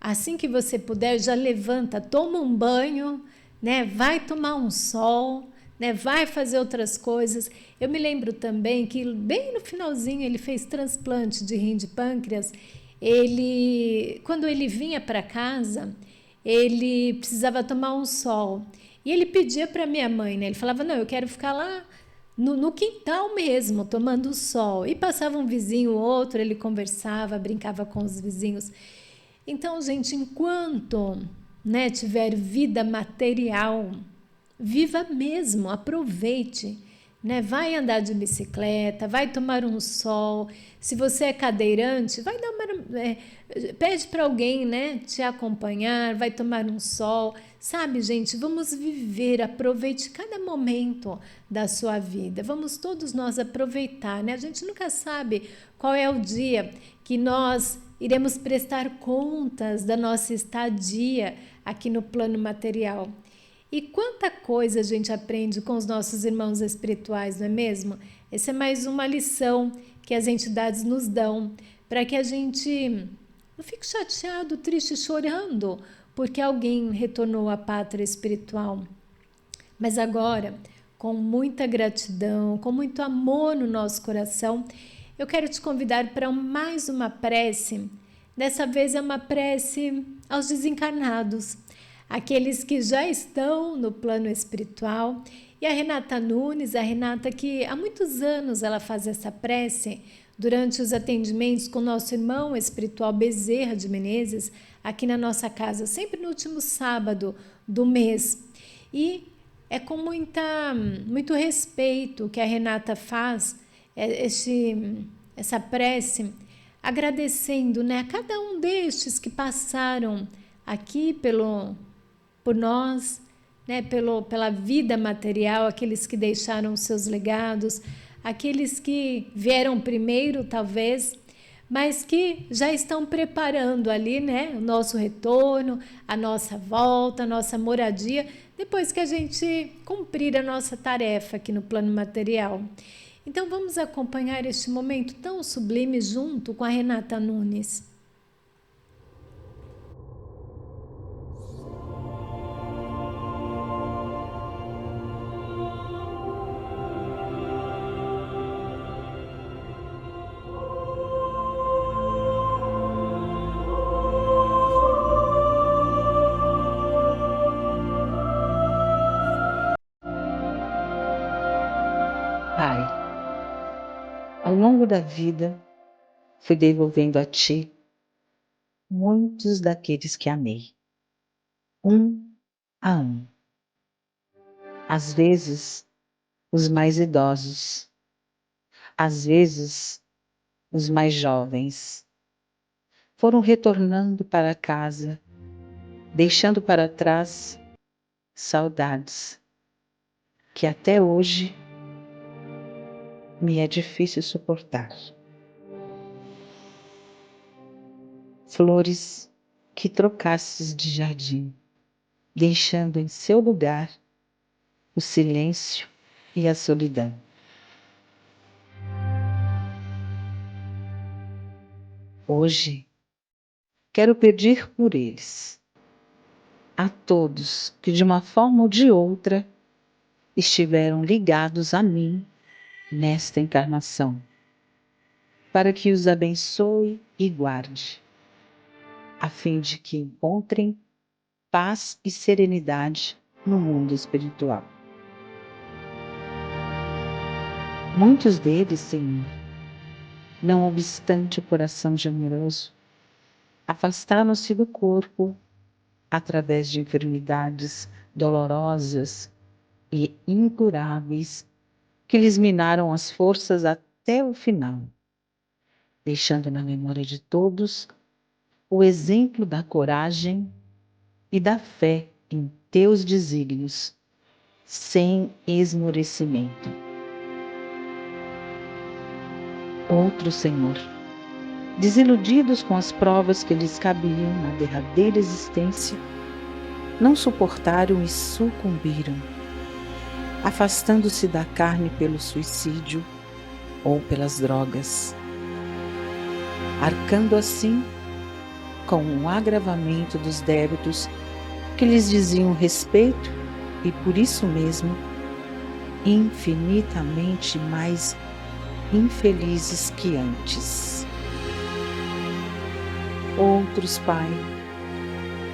assim que você puder, já levanta, toma um banho, né? Vai tomar um sol, né? Vai fazer outras coisas. Eu me lembro também que bem no finalzinho ele fez transplante de rim de pâncreas. Quando ele vinha para casa, ele precisava tomar um sol. E ele pedia para minha mãe, né? Ele falava, não, eu quero ficar lá no quintal mesmo, tomando sol. E passava um vizinho ou outro, ele conversava, brincava com os vizinhos. Então, gente, enquanto, né, tiver vida material, viva mesmo, aproveite. Né? Vai andar de bicicleta, vai tomar um sol. Se você é cadeirante, vai dar pede para alguém, né, te acompanhar, vai tomar um sol. Sabe, gente, vamos viver, aproveite cada momento da sua vida. Vamos todos nós aproveitar, né? A gente nunca sabe qual é o dia que nós iremos prestar contas da nossa estadia aqui no plano material. E quanta coisa a gente aprende com os nossos irmãos espirituais, não é mesmo? Essa é mais uma lição que as entidades nos dão, para que a gente não fique chateado, triste, chorando, porque alguém retornou à pátria espiritual. Mas agora, com muita gratidão, com muito amor no nosso coração, eu quero te convidar para mais uma prece. Dessa vez é uma prece aos desencarnados, aqueles que já estão no plano espiritual. E a Renata Nunes, a Renata que há muitos anos ela faz essa prece durante os atendimentos com o nosso irmão espiritual Bezerra de Menezes, aqui na nossa casa, sempre no último sábado do mês. E é com muito respeito que a Renata faz essa prece, agradecendo, né, a cada um destes que passaram aqui por nós, né, pela vida material, aqueles que deixaram seus legados, aqueles que vieram primeiro, talvez, mas que já estão preparando ali, né, o nosso retorno, a nossa volta, a nossa moradia, depois que a gente cumprir a nossa tarefa aqui no plano material. Então vamos acompanhar este momento tão sublime junto com a Renata Nunes. Pai, ao longo da vida, fui devolvendo a Ti muitos daqueles que amei, um a um. Às vezes, os mais idosos, às vezes, os mais jovens, foram retornando para casa, deixando para trás saudades que até hoje me é difícil suportar. Flores que trocastes de jardim, deixando em seu lugar o silêncio e a solidão. Hoje, quero pedir por eles, a todos que de uma forma ou de outra estiveram ligados a mim nesta encarnação, para que os abençoe e guarde, a fim de que encontrem paz e serenidade no mundo espiritual. Muitos deles, Senhor, não obstante o coração generoso, afastaram-se do corpo através de enfermidades dolorosas e incuráveis que lhes minaram as forças até o final, deixando na memória de todos o exemplo da coragem e da fé em teus desígnios, sem esmorecimento. Outros, Senhor, desiludidos com as provas que lhes cabiam na derradeira existência, não suportaram e sucumbiram, afastando-se da carne pelo suicídio ou pelas drogas, arcando assim com um agravamento dos débitos que lhes diziam respeito e, por isso mesmo, infinitamente mais infelizes que antes. Outros, Pai,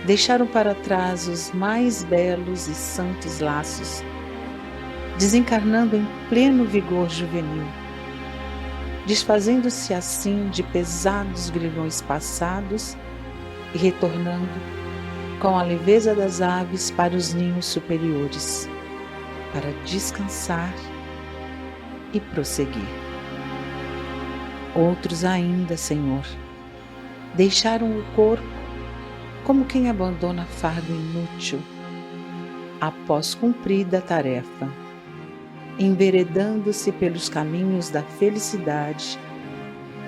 deixaram para trás os mais belos e santos laços, desencarnando em pleno vigor juvenil, desfazendo-se assim de pesados grilhões passados e retornando com a leveza das aves para os ninhos superiores, para descansar e prosseguir. Outros ainda, Senhor, deixaram o corpo como quem abandona fardo inútil após cumprida a tarefa, enveredando-se pelos caminhos da felicidade,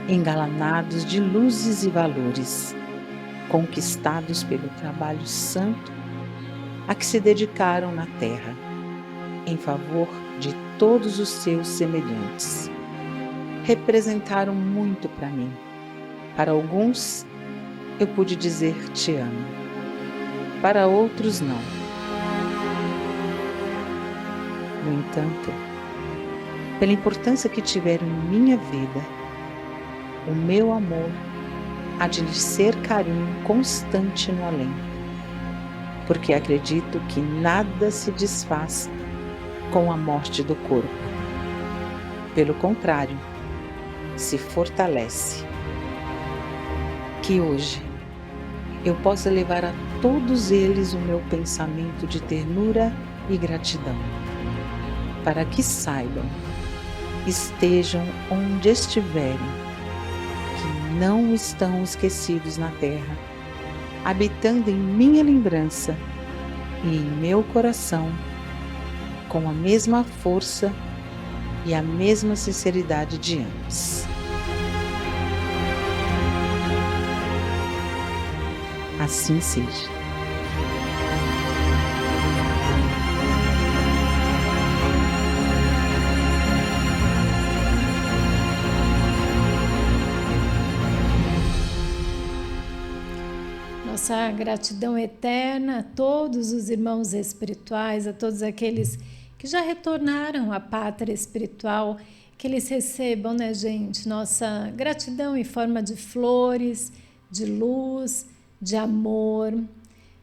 engalanados de luzes e valores, conquistados pelo trabalho santo a que se dedicaram na terra, em favor de todos os seus semelhantes. Representaram muito para mim. Para alguns, eu pude dizer te amo. Para outros, não. No entanto, pela importância que tiveram em minha vida, o meu amor há de lhes ser carinho constante no além, porque acredito que nada se desfaz com a morte do corpo. Pelo contrário, se fortalece. Que hoje eu possa levar a todos eles o meu pensamento de ternura e gratidão, para que saibam, estejam onde estiverem, que não estão esquecidos na terra, habitando em minha lembrança e em meu coração, com a mesma força e a mesma sinceridade de antes. Assim seja. Nossa gratidão eterna a todos os irmãos espirituais, a todos aqueles que já retornaram à pátria espiritual, que eles recebam, né, gente, nossa gratidão em forma de flores, de luz, de amor,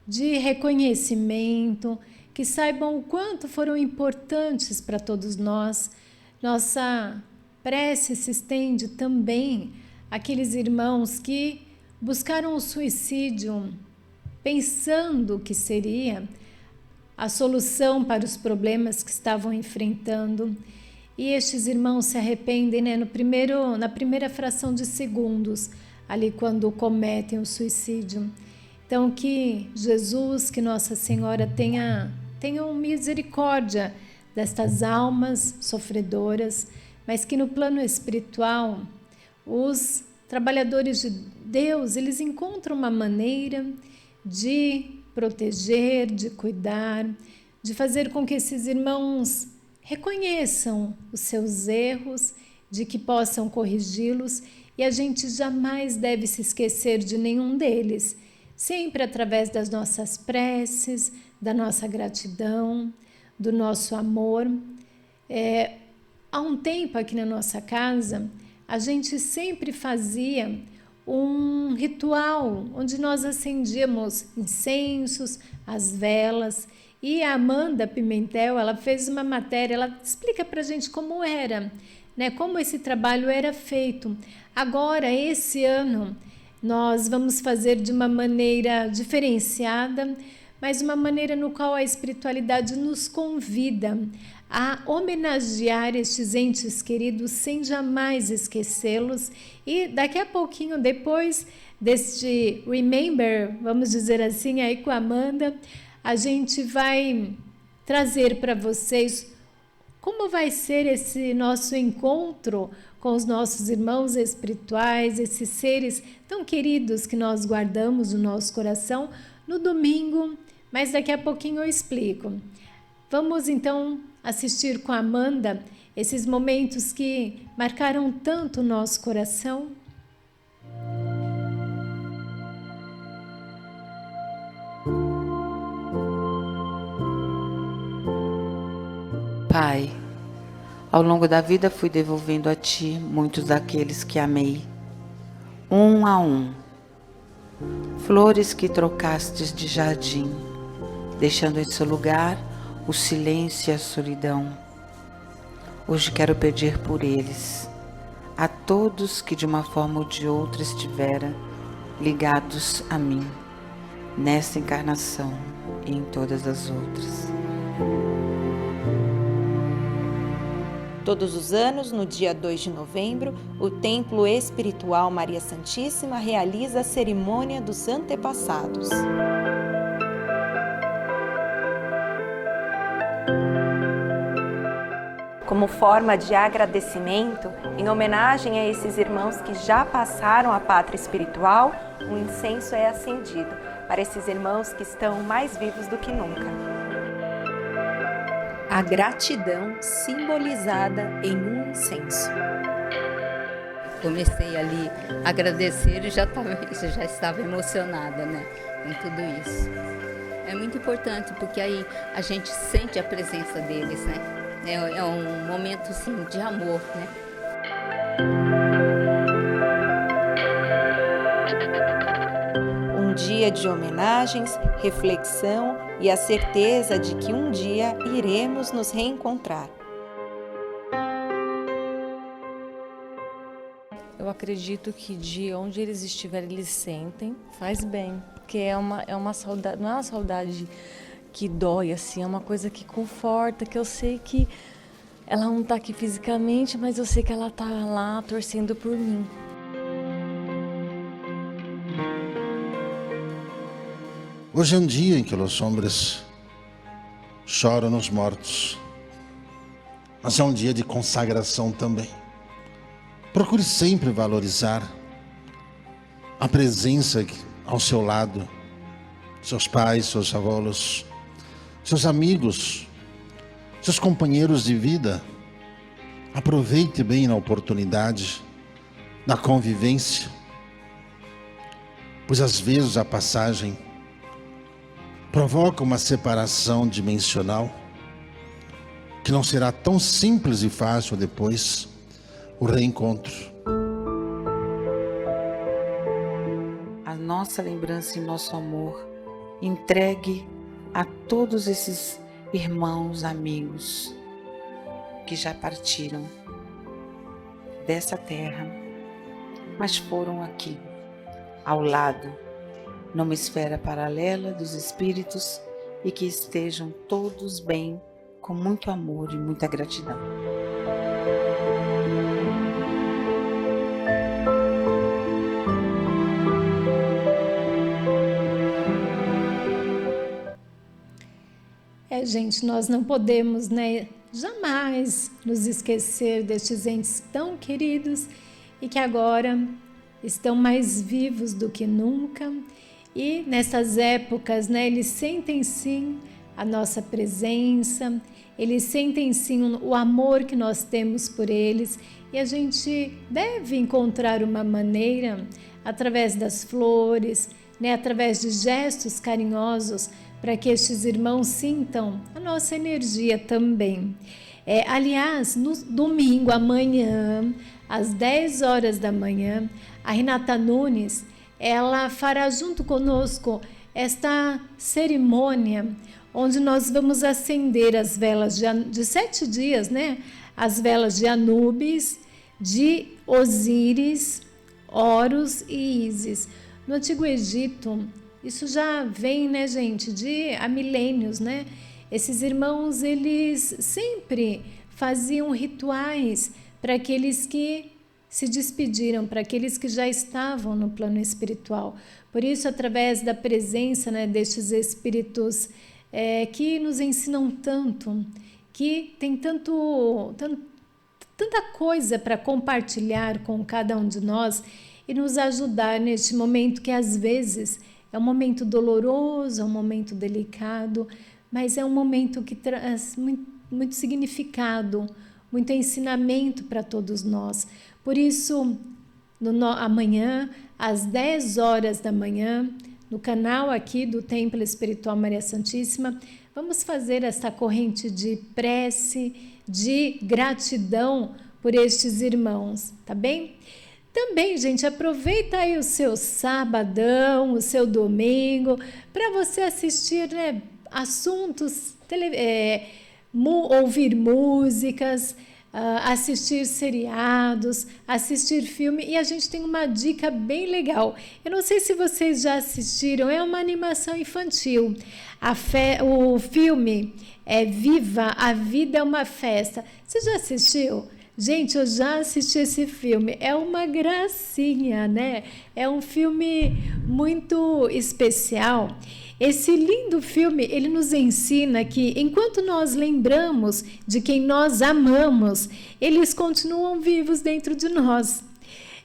de reconhecimento, que saibam o quanto foram importantes para todos nós. Nossa prece se estende também àqueles irmãos que buscaram o suicídio pensando que seria a solução para os problemas que estavam enfrentando. E estes irmãos se arrependem, né, na primeira fração de segundos, ali quando cometem o suicídio. Então que Jesus, que Nossa Senhora tenham misericórdia destas almas sofredoras, mas que no plano espiritual os trabalhadores de Deus, eles encontram uma maneira de proteger, de cuidar, de fazer com que esses irmãos reconheçam os seus erros, de que possam corrigi-los, e a gente jamais deve se esquecer de nenhum deles, sempre através das nossas preces, da nossa gratidão, do nosso amor. Há um tempo aqui na nossa casa, a gente sempre fazia um ritual onde nós acendíamos incensos, as velas, e a Amanda Pimentel, ela fez uma matéria, ela explica para a gente como era, né, como esse trabalho era feito. Agora, esse ano, nós vamos fazer de uma maneira diferenciada, mas uma maneira no qual a espiritualidade nos convida a homenagear estes entes queridos sem jamais esquecê-los. E daqui a pouquinho, depois deste Remember, vamos dizer assim, aí com a Amanda, a gente vai trazer para vocês como vai ser esse nosso encontro com os nossos irmãos espirituais, esses seres tão queridos que nós guardamos no nosso coração no domingo, mas daqui a pouquinho eu explico. Vamos então assistir com a Amanda esses momentos que marcaram tanto o nosso coração. Pai, ao longo da vida fui devolvendo a Ti muitos daqueles que amei, um a um, flores que trocastes de jardim, deixando em seu lugar o silêncio e a solidão. Hoje quero pedir por eles, a todos que de uma forma ou de outra estiveram ligados a mim, nesta encarnação e em todas as outras. Todos os anos, no dia 2 de novembro, o Templo Espiritual Maria Santíssima realiza a cerimônia dos antepassados. Como forma de agradecimento, em homenagem a esses irmãos que já passaram a pátria espiritual, um incenso é acendido para esses irmãos que estão mais vivos do que nunca. A gratidão simbolizada em um incenso. Comecei ali a agradecer e já estava emocionada, né, com tudo isso. É muito importante porque aí a gente sente a presença deles, né? É um momento assim, de amor, né? Um dia de homenagens, reflexão e a certeza de que um dia iremos nos reencontrar. Eu acredito que de onde eles estiverem, eles sentem, faz bem, porque é uma saudade, não é uma saudade que dói, assim, é uma coisa que conforta, que eu sei que ela não está aqui fisicamente, mas eu sei que ela está lá torcendo por mim. Hoje é um dia em que os homens choram nos mortos, mas é um dia de consagração também. Procure sempre valorizar a presença ao seu lado, seus pais, seus avós, seus amigos, seus companheiros de vida. Aproveite bem a oportunidade da convivência, pois às vezes a passagem provoca uma separação dimensional que não será tão simples e fácil depois o reencontro. A nossa lembrança e nosso amor entregue a todos esses irmãos, amigos que já partiram dessa terra, mas foram aqui, ao lado, numa esfera paralela dos espíritos, e que estejam todos bem, com muito amor e muita gratidão. Gente, nós não podemos, né, jamais nos esquecer destes entes tão queridos e que agora estão mais vivos do que nunca. E nessas épocas, né, eles sentem sim a nossa presença, eles sentem sim o amor que nós temos por eles, e a gente deve encontrar uma maneira, através das flores, né, através de gestos carinhosos, para que estes irmãos sintam a nossa energia também. Aliás, no domingo, amanhã, às 10 horas da manhã, a Renata Nunes, ela fará junto conosco esta cerimônia, onde nós vamos acender as velas de 7 dias, né? As velas de Anubis, de Osíris, Horus e Ísis. No Antigo Egito, isso já vem, né, gente, há milênios, né? Esses irmãos, eles sempre faziam rituais para aqueles que se despediram, para aqueles que já estavam no plano espiritual. Por isso, através da presença, né, destes espíritos que nos ensinam tanto, que tem tanta coisa para compartilhar com cada um de nós e nos ajudar neste momento que às vezes é um momento doloroso, é um momento delicado, mas é um momento que traz muito significado, muito ensinamento para todos nós. Por isso, amanhã, às 10 horas da manhã, no canal aqui do Templo Espiritual Maria Santíssima, vamos fazer esta corrente de prece, de gratidão por estes irmãos, tá bem? Também, gente, aproveita aí o seu sabadão, o seu domingo, para você assistir, né, assuntos, ouvir músicas, assistir seriados, assistir filme. E a gente tem uma dica bem legal. Eu não sei se vocês já assistiram, é uma animação infantil. O filme é Viva, a Vida é uma Festa. Você já assistiu? Gente, eu já assisti esse filme, é uma gracinha, né? É um filme muito especial. Esse lindo filme, ele nos ensina que enquanto nós lembramos de quem nós amamos, eles continuam vivos dentro de nós.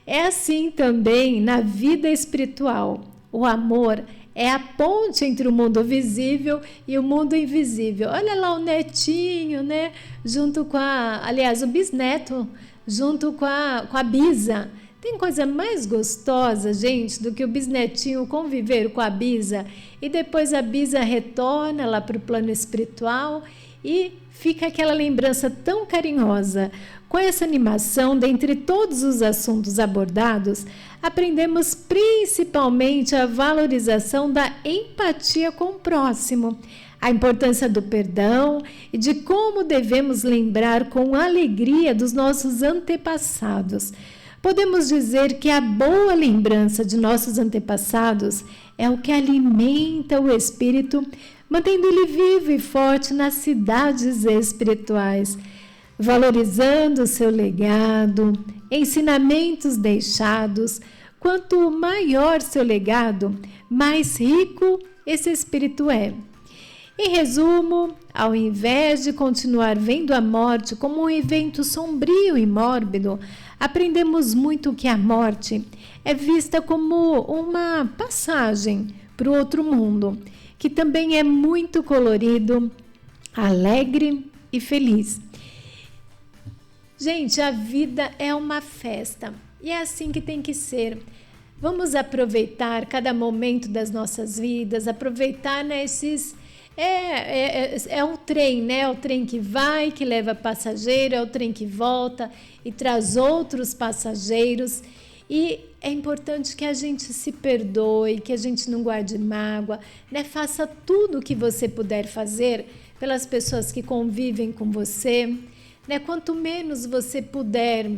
É assim também na vida espiritual. O amor é a ponte entre o mundo visível e o mundo invisível. Olha lá o netinho, né? Junto com aliás, o bisneto, junto com a bisa. Tem coisa mais gostosa, gente, do que o bisnetinho conviver com a bisa e depois a bisa retorna lá para o plano espiritual e fica aquela lembrança tão carinhosa. Com essa animação, dentre todos os assuntos abordados, aprendemos principalmente a valorização da empatia com o próximo, a importância do perdão e de como devemos lembrar com alegria dos nossos antepassados. Podemos dizer que a boa lembrança de nossos antepassados é o que alimenta o espírito, mantendo ele vivo e forte nas cidades espirituais, valorizando o seu legado, ensinamentos deixados. Quanto maior seu legado, mais rico esse espírito é. Em resumo, ao invés de continuar vendo a morte como um evento sombrio e mórbido, aprendemos muito que a morte é vista como uma passagem para o outro mundo, que também é muito colorido, alegre e feliz. Gente, a vida é uma festa e é assim que tem que ser. Vamos aproveitar cada momento das nossas vidas, aproveitar nesses... É um trem, né? É o trem que vai, que leva passageiro, é o trem que volta e traz outros passageiros. E é importante que a gente se perdoe, que a gente não guarde mágoa, né? Faça tudo o que você puder fazer pelas pessoas que convivem com você, né? Quanto menos você puder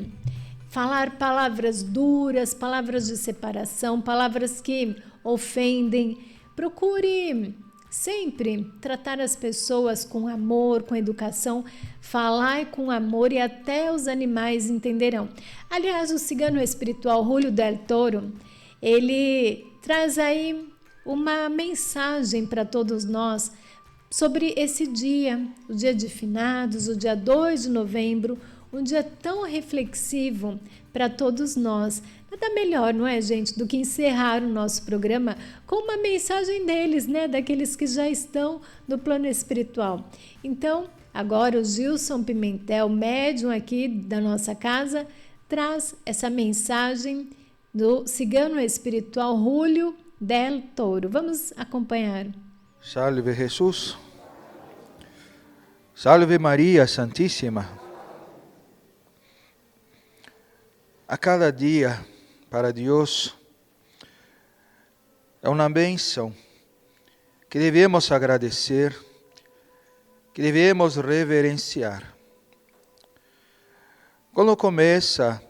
falar palavras duras, palavras de separação, palavras que ofendem, procure sempre tratar as pessoas com amor, com educação, falar com amor e até os animais entenderão. Aliás, o cigano espiritual Julio del Toro, ele traz aí uma mensagem para todos nós sobre esse dia, o dia de finados, o dia 2 de novembro, um dia tão reflexivo para todos nós. Nada melhor, não é, gente, do que encerrar o nosso programa com uma mensagem deles, né, daqueles que já estão no plano espiritual. Então, agora o Gilson Pimentel, médium aqui da nossa casa, traz essa mensagem do cigano espiritual Julio del Toro. Vamos acompanhar. Salve Jesus. Salve Maria Santíssima. A cada dia, para Deus, é uma bênção que devemos agradecer, que devemos reverenciar. Quando começa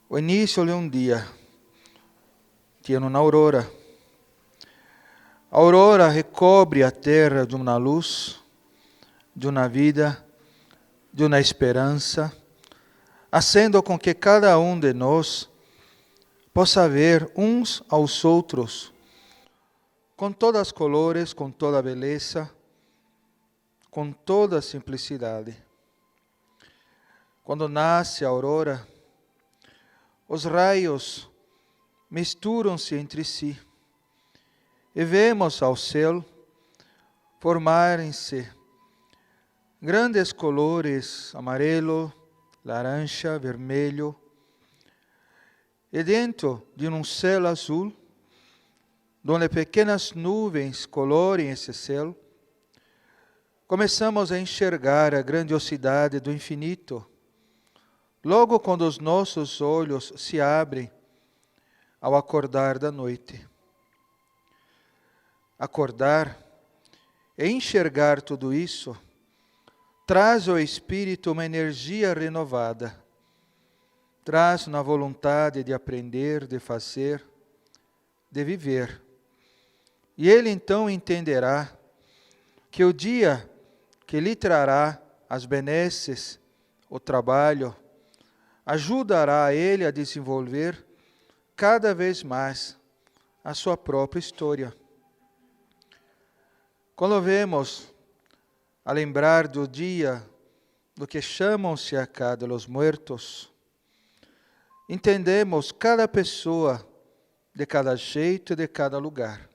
o início de um dia, tem uma aurora. A aurora recobre a terra de uma luz, de uma vida, de uma esperança, fazendo com que cada um de nós possa ver uns aos outros com todas as colores, com toda a beleza, com toda a simplicidade. Quando nasce a aurora, os raios misturam-se entre si e vemos ao céu formarem-se grandes colores amarelo, laranja, vermelho, e dentro de um céu azul, onde pequenas nuvens colorem esse céu, começamos a enxergar a grandiosidade do infinito, logo quando os nossos olhos se abrem ao acordar da noite. Acordar e enxergar tudo isso traz ao espírito uma energia renovada, traz uma vontade de aprender, de fazer, de viver. E ele então entenderá que o dia que lhe trará as benesses, o trabalho, ajudará ele a desenvolver cada vez mais a sua própria história. Quando vemos a lembrar do dia do que chamam-se acá de los muertos, entendemos cada pessoa de cada jeito e de cada lugar.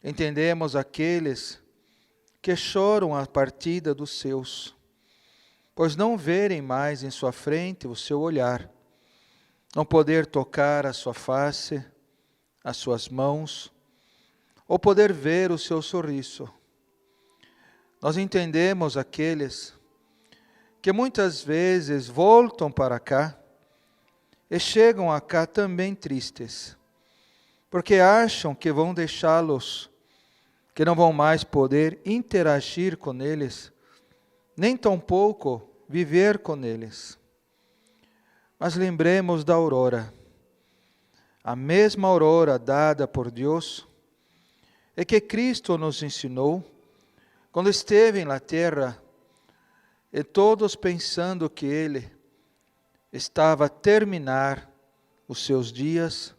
Entendemos aqueles que choram a partida dos seus, pois não verem mais em sua frente o seu olhar, não poder tocar a sua face, as suas mãos, ou poder ver o seu sorriso. Nós entendemos aqueles que muitas vezes voltam para cá e chegam acá também tristes, porque acham que vão deixá-los, que não vão mais poder interagir com eles, nem tampouco viver com eles. Mas lembremos da aurora, a mesma aurora dada por Deus, e que Cristo nos ensinou, quando esteve na terra, e todos pensando que Ele estava a terminar os seus dias,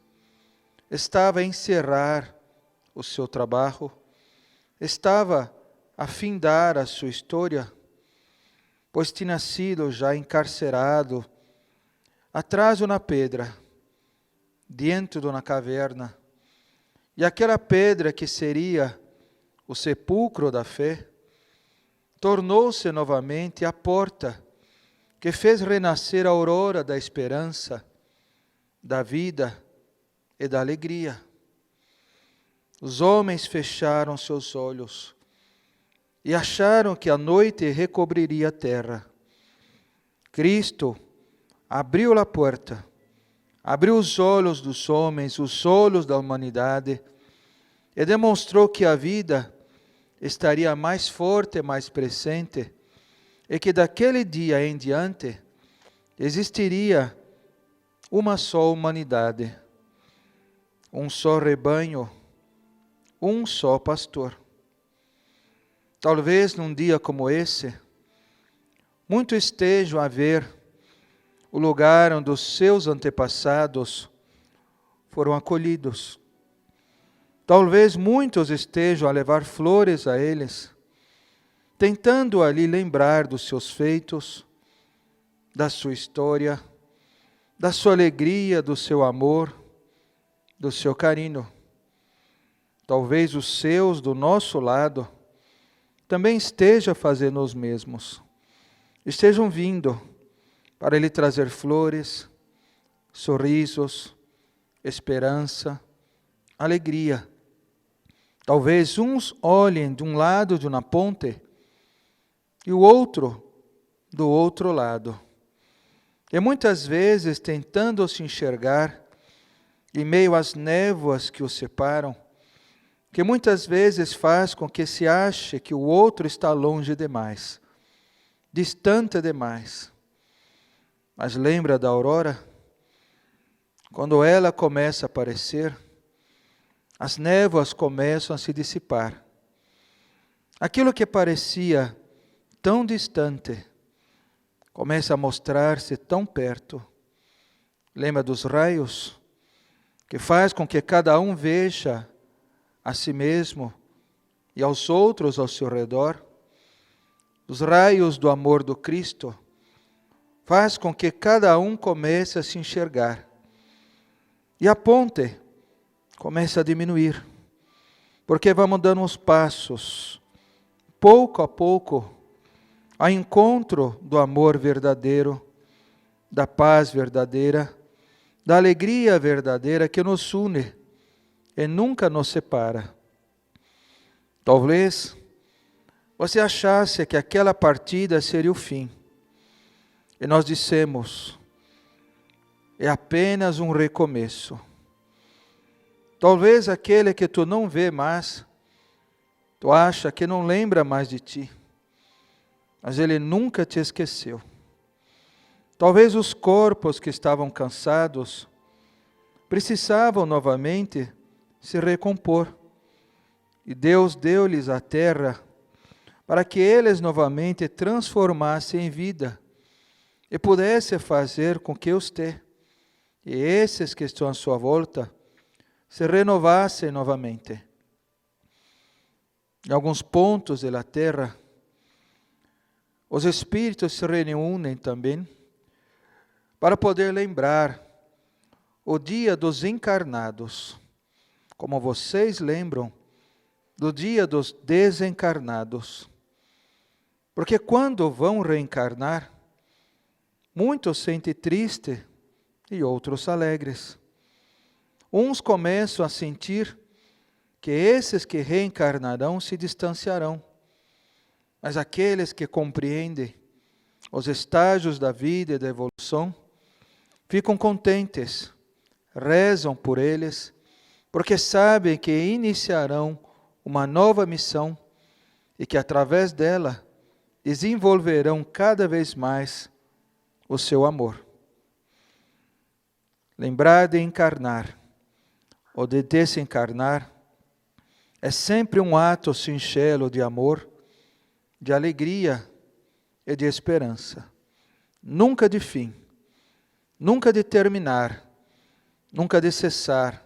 estava a encerrar o seu trabalho, estava a findar a sua história, pois tinha sido já encarcerado atrás de uma pedra, dentro de uma caverna, e aquela pedra que seria o sepulcro da fé, tornou-se novamente a porta que fez renascer a aurora da esperança, da vida e da alegria. Os homens fecharam seus olhos e acharam que a noite recobriria a terra. Cristo abriu a porta, abriu os olhos dos homens, os olhos da humanidade, e demonstrou que a vida estaria mais forte e mais presente, e que daquele dia em diante existiria uma só humanidade, um só rebanho, um só pastor. Talvez num dia como esse, muitos estejam a ver o lugar onde os seus antepassados foram acolhidos. Talvez muitos estejam a levar flores a eles, tentando ali lembrar dos seus feitos, da sua história, da sua alegria, do seu amor, do seu carinho. Talvez os seus do nosso lado também estejam fazendo os mesmos, estejam vindo para lhe trazer flores, sorrisos, esperança, alegria. Talvez uns olhem de um lado de uma ponte e o outro do outro lado. E muitas vezes tentando se enxergar em meio às névoas que os separam, que muitas vezes faz com que se ache que o outro está longe demais, distante demais. Mas lembra da aurora? Quando ela começa a aparecer, as névoas começam a se dissipar. Aquilo que parecia tão distante começa a mostrar-se tão perto. Lembra dos raios? Que faz com que cada um veja a si mesmo e aos outros ao seu redor. Os raios do amor do Cristo faz com que cada um comece a se enxergar. E a ponte começa a diminuir, porque vamos dando uns passos, pouco a pouco, ao encontro do amor verdadeiro, da paz verdadeira, da alegria verdadeira que nos une e nunca nos separa. Talvez você achasse que aquela partida seria o fim, E nós dissemos, é apenas um recomeço. Talvez aquele que tu não vê mais, tu acha que não lembra mais de ti, mas ele nunca te esqueceu. Talvez os corpos que estavam cansados precisavam novamente se recompor. E Deus deu-lhes a terra para que eles novamente transformassem em vida e pudessem fazer com que os e esses que estão à sua volta se renovassem novamente. Em alguns pontos da terra, os espíritos se reúnem também para poder lembrar o dia dos encarnados, como vocês lembram do dia dos desencarnados. Porque quando vão reencarnar, muitos sentem triste e outros alegres. Uns começam a sentir que esses que reencarnarão se distanciarão, mas aqueles que compreendem os estágios da vida e da evolução ficam contentes, rezam por eles, porque sabem que iniciarão uma nova missão e que através dela desenvolverão cada vez mais o seu amor. Lembrar de encarnar ou de desencarnar é sempre um ato singelo de amor, de alegria e de esperança. Nunca de fim, nunca de terminar, nunca de cessar,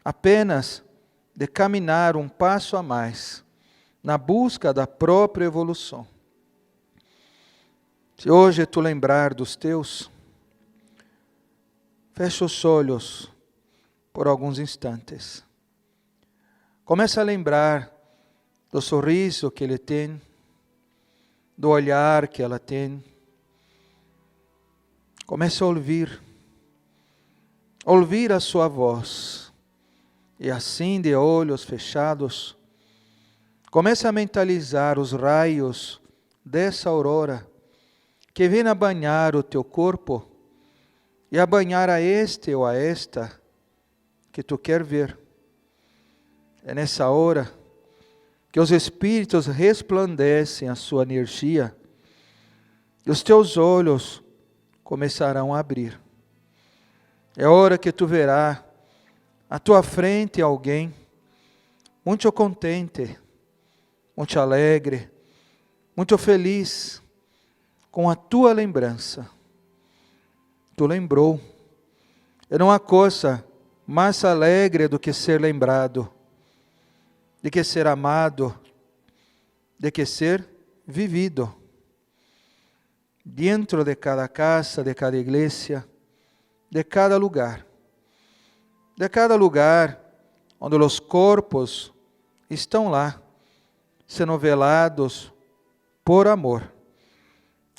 apenas de caminhar um passo a mais na busca da própria evolução. Se hoje tu lembrar dos teus, fecha os olhos por alguns instantes. Começa a lembrar do sorriso que ele tem, do olhar que ela tem. Começa a ouvir a sua voz. E assim, de olhos fechados, começa a mentalizar os raios dessa aurora que vem a banhar o teu corpo e a banhar a este ou a esta que tu quer ver. É nessa hora que os espíritos resplandecem a sua energia e os teus olhos começarão a abrir. É hora que tu verás à tua frente alguém muito contente, muito alegre, muito feliz com a tua lembrança. Tu lembrou. E não há coisa mais alegre do que ser lembrado, de que ser amado, de que ser vivido. Dentro de cada casa, de cada igreja, de cada lugar onde os corpos estão lá, sendo velados por amor.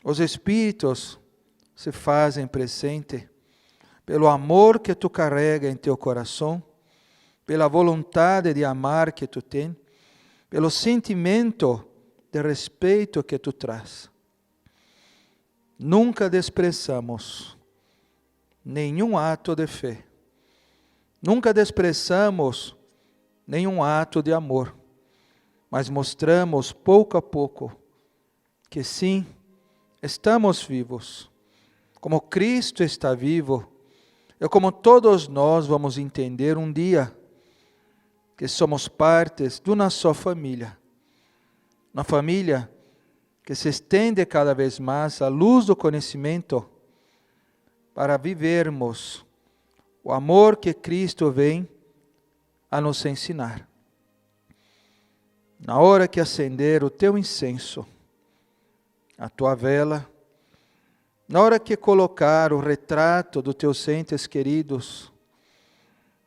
Os espíritos se fazem presente pelo amor que tu carrega em teu coração, pela vontade de amar que tu tens, pelo sentimento de respeito que tu traz. Nunca desprezamos nenhum ato de fé. Nunca desprezamos nenhum ato de amor, mas mostramos pouco a pouco que sim, estamos vivos. Como Cristo está vivo, e como todos nós vamos entender um dia que somos partes de uma só família. Uma família que se estende cada vez mais à luz do conhecimento para vivermos o amor que Cristo vem a nos ensinar. Na hora que acender o teu incenso, a tua vela, na hora que colocar o retrato dos teus entes queridos,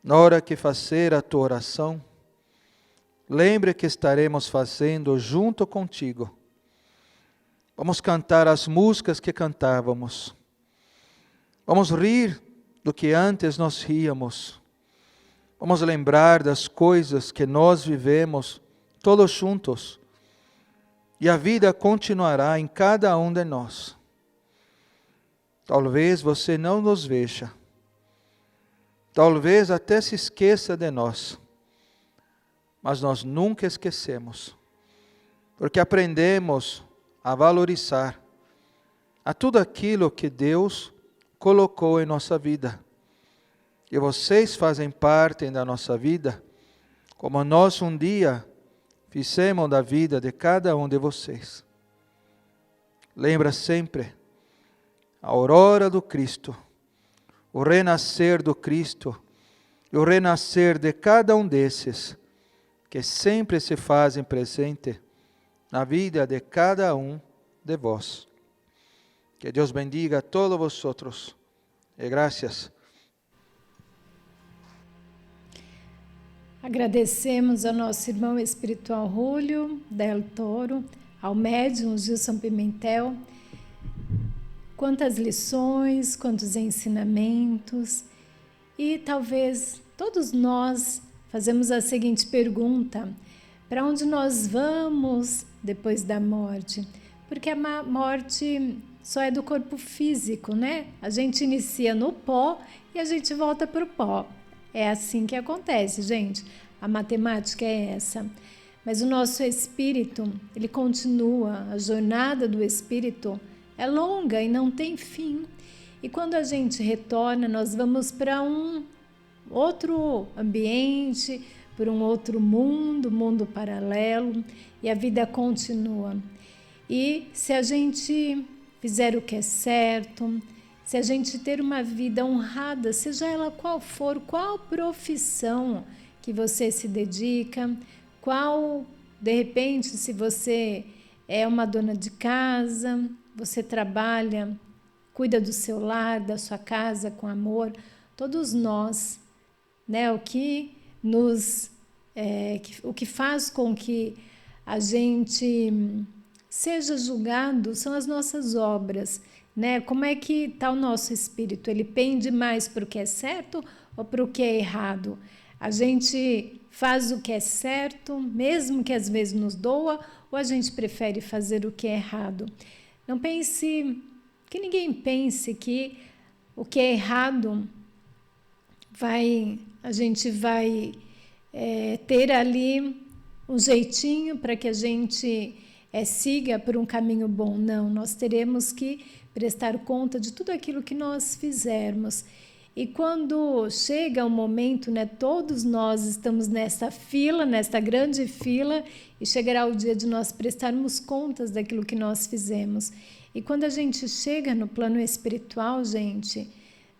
na hora que fazer a tua oração, lembre que estaremos fazendo junto contigo. Vamos cantar as músicas que cantávamos. Vamos rir do que antes nós ríamos. Vamos lembrar das coisas que nós vivemos todos juntos. E a vida continuará em cada um de nós. Talvez você não nos veja. Talvez até se esqueça de nós. Mas nós nunca esquecemos. Porque aprendemos a valorizar a tudo aquilo que Deus colocou em nossa vida. E vocês fazem parte da nossa vida, como nós um dia fizemos da vida de cada um de vocês. Lembra sempre a aurora do Cristo, o renascer do Cristo e o renascer de cada um desses, que sempre se fazem presente na vida de cada um de vós. Que Deus bendiga a todos vosotros. E graças. Agradecemos ao nosso irmão espiritual Julio Del Toro, ao médium Gilson Pimentel. Quantas lições, quantos ensinamentos. E talvez todos nós fazemos a seguinte pergunta: para onde nós vamos depois da morte? Porque a morte só é do corpo físico, né? A gente inicia no pó e a gente volta para o pó. É assim que acontece, gente. A matemática é essa. Mas o nosso espírito, ele continua. A jornada do espírito é longa e não tem fim. E quando a gente retorna, nós vamos para um outro ambiente, para um outro mundo paralelo, e a vida continua. E se a gente fizer o que é certo, se a gente ter uma vida honrada, seja ela qual for, qual profissão que você se dedica, qual, de repente, se você é uma dona de casa, você trabalha, cuida do seu lar, da sua casa com amor, todos nós, né, o que faz com que a gente seja julgado são as nossas obras, né? Como é que está o nosso espírito? Ele pende mais para o que é certo ou para o que é errado? A gente faz o que é certo, mesmo que às vezes nos doa, ou a gente prefere fazer o que é errado? Não pense, que ninguém pense que o que é errado a gente vai ter ali um jeitinho para que a gente siga por um caminho bom. Não, nós teremos que prestar conta de tudo aquilo que nós fizermos. E quando chega o momento, né, todos nós estamos nessa fila, nesta grande fila, e chegará o dia de nós prestarmos contas daquilo que nós fizemos. E quando a gente chega no plano espiritual, gente,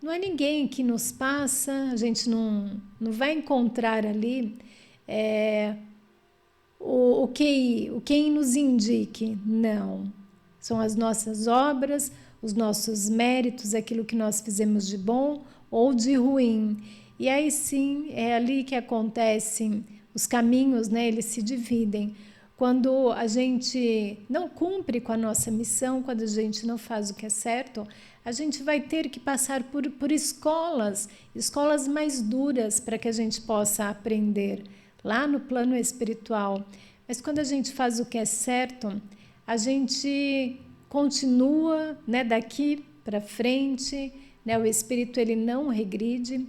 não é ninguém que nos passa, a gente não vai encontrar ali o quem nos indique, não. São as nossas obras, os nossos méritos, aquilo que nós fizemos de bom ou de ruim. E aí sim, é ali que acontecem os caminhos, né? Eles se dividem. Quando a gente não cumpre com a nossa missão, quando a gente não faz o que é certo, a gente vai ter que passar por escolas mais duras para que a gente possa aprender lá no plano espiritual. Mas quando a gente faz o que é certo, a gente continua, né, daqui para frente, né, o espírito ele não regride,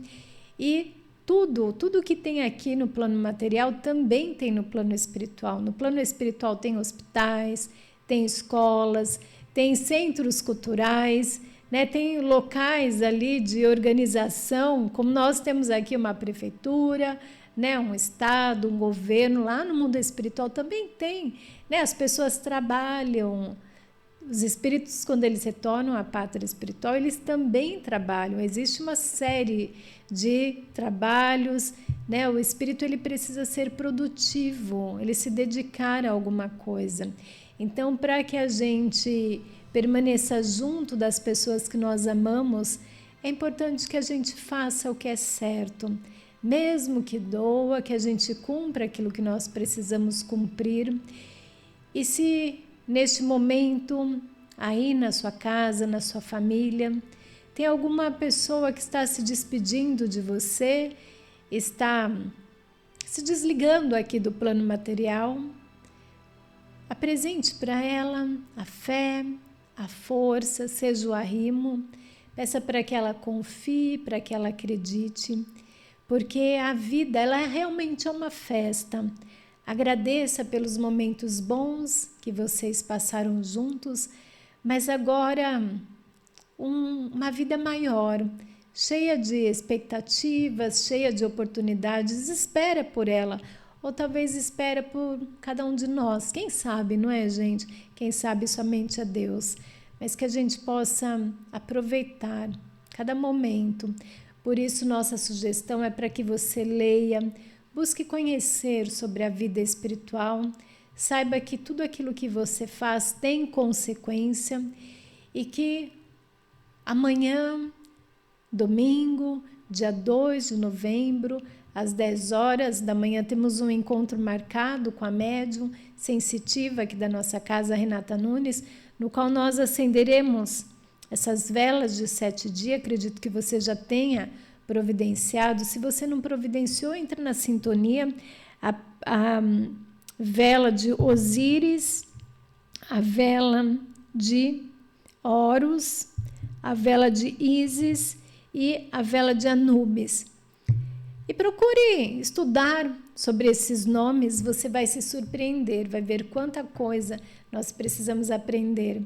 e tudo que tem aqui no plano material também tem no plano espiritual. No plano espiritual tem hospitais, tem escolas, tem centros culturais, né, tem locais ali de organização, como nós temos aqui uma prefeitura, né, um estado, um governo. Lá no mundo espiritual também tem, né, as pessoas trabalham. Os espíritos, quando eles retornam à pátria espiritual, eles também trabalham. Existe uma série de trabalhos, né? O espírito ele precisa ser produtivo, ele se dedicar a alguma coisa. Então, para que a gente permaneça junto das pessoas que nós amamos, é importante que a gente faça o que é certo, mesmo que doa, que a gente cumpra aquilo que nós precisamos cumprir. E se neste momento, aí na sua casa, na sua família, tem alguma pessoa que está se despedindo de você, está se desligando aqui do plano material, apresente para ela a fé, a força, seja o arrimo, Peça para que ela confie, para que ela acredite, porque a vida, ela realmente é uma festa. Agradeça pelos momentos bons que vocês passaram juntos, mas agora uma vida maior, cheia de expectativas, cheia de oportunidades. Espera por ela, ou talvez espera por cada um de nós. Quem sabe, não é, gente? Quem sabe somente é Deus. Mas que a gente possa aproveitar cada momento. Por isso, nossa sugestão é para que você leia, busque conhecer sobre a vida espiritual, saiba que tudo aquilo que você faz tem consequência e que amanhã, domingo, dia 2 de novembro, às 10 horas da manhã, temos um encontro marcado com a médium sensitiva aqui da nossa casa, Renata Nunes, no qual nós acenderemos essas velas de 7 dias. Acredito que você já tenha providenciado. Se você não providenciou, entra na sintonia. A vela de Osíris, a vela de Horus, a vela de Ísis e a vela de Anubis. E procure estudar sobre esses nomes, você vai se surpreender, vai ver quanta coisa nós precisamos aprender.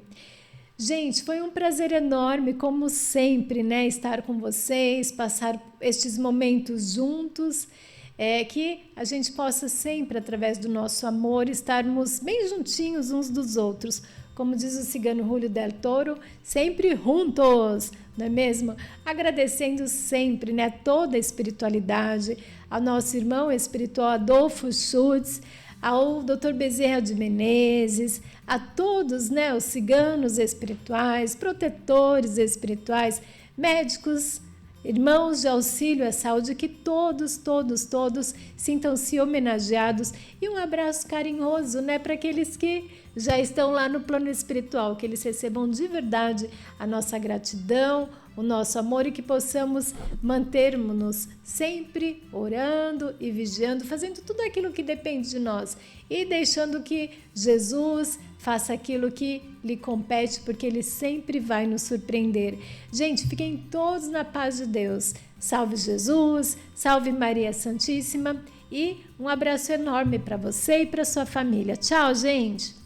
Gente, foi um prazer enorme, como sempre, né, estar com vocês, passar estes momentos juntos, que a gente possa sempre, através do nosso amor, estarmos bem juntinhos uns dos outros. Como diz o cigano Julio del Toro, sempre juntos, não é mesmo? Agradecendo sempre, né, toda a espiritualidade, ao nosso irmão espiritual Adolfo Schutz, ao Dr. Bezerra de Menezes, a todos, né, os ciganos espirituais, protetores espirituais, médicos, irmãos de auxílio à saúde, que todos sintam-se homenageados, e um abraço carinhoso, né, para aqueles que já estão lá no plano espiritual, que eles recebam de verdade a nossa gratidão, o nosso amor, e que possamos mantermos-nos sempre orando e vigiando, fazendo tudo aquilo que depende de nós e deixando que Jesus faça aquilo que lhe compete, porque Ele sempre vai nos surpreender. Gente, fiquem todos na paz de Deus. Salve Jesus, salve Maria Santíssima, e um abraço enorme para você e para sua família. Tchau, gente!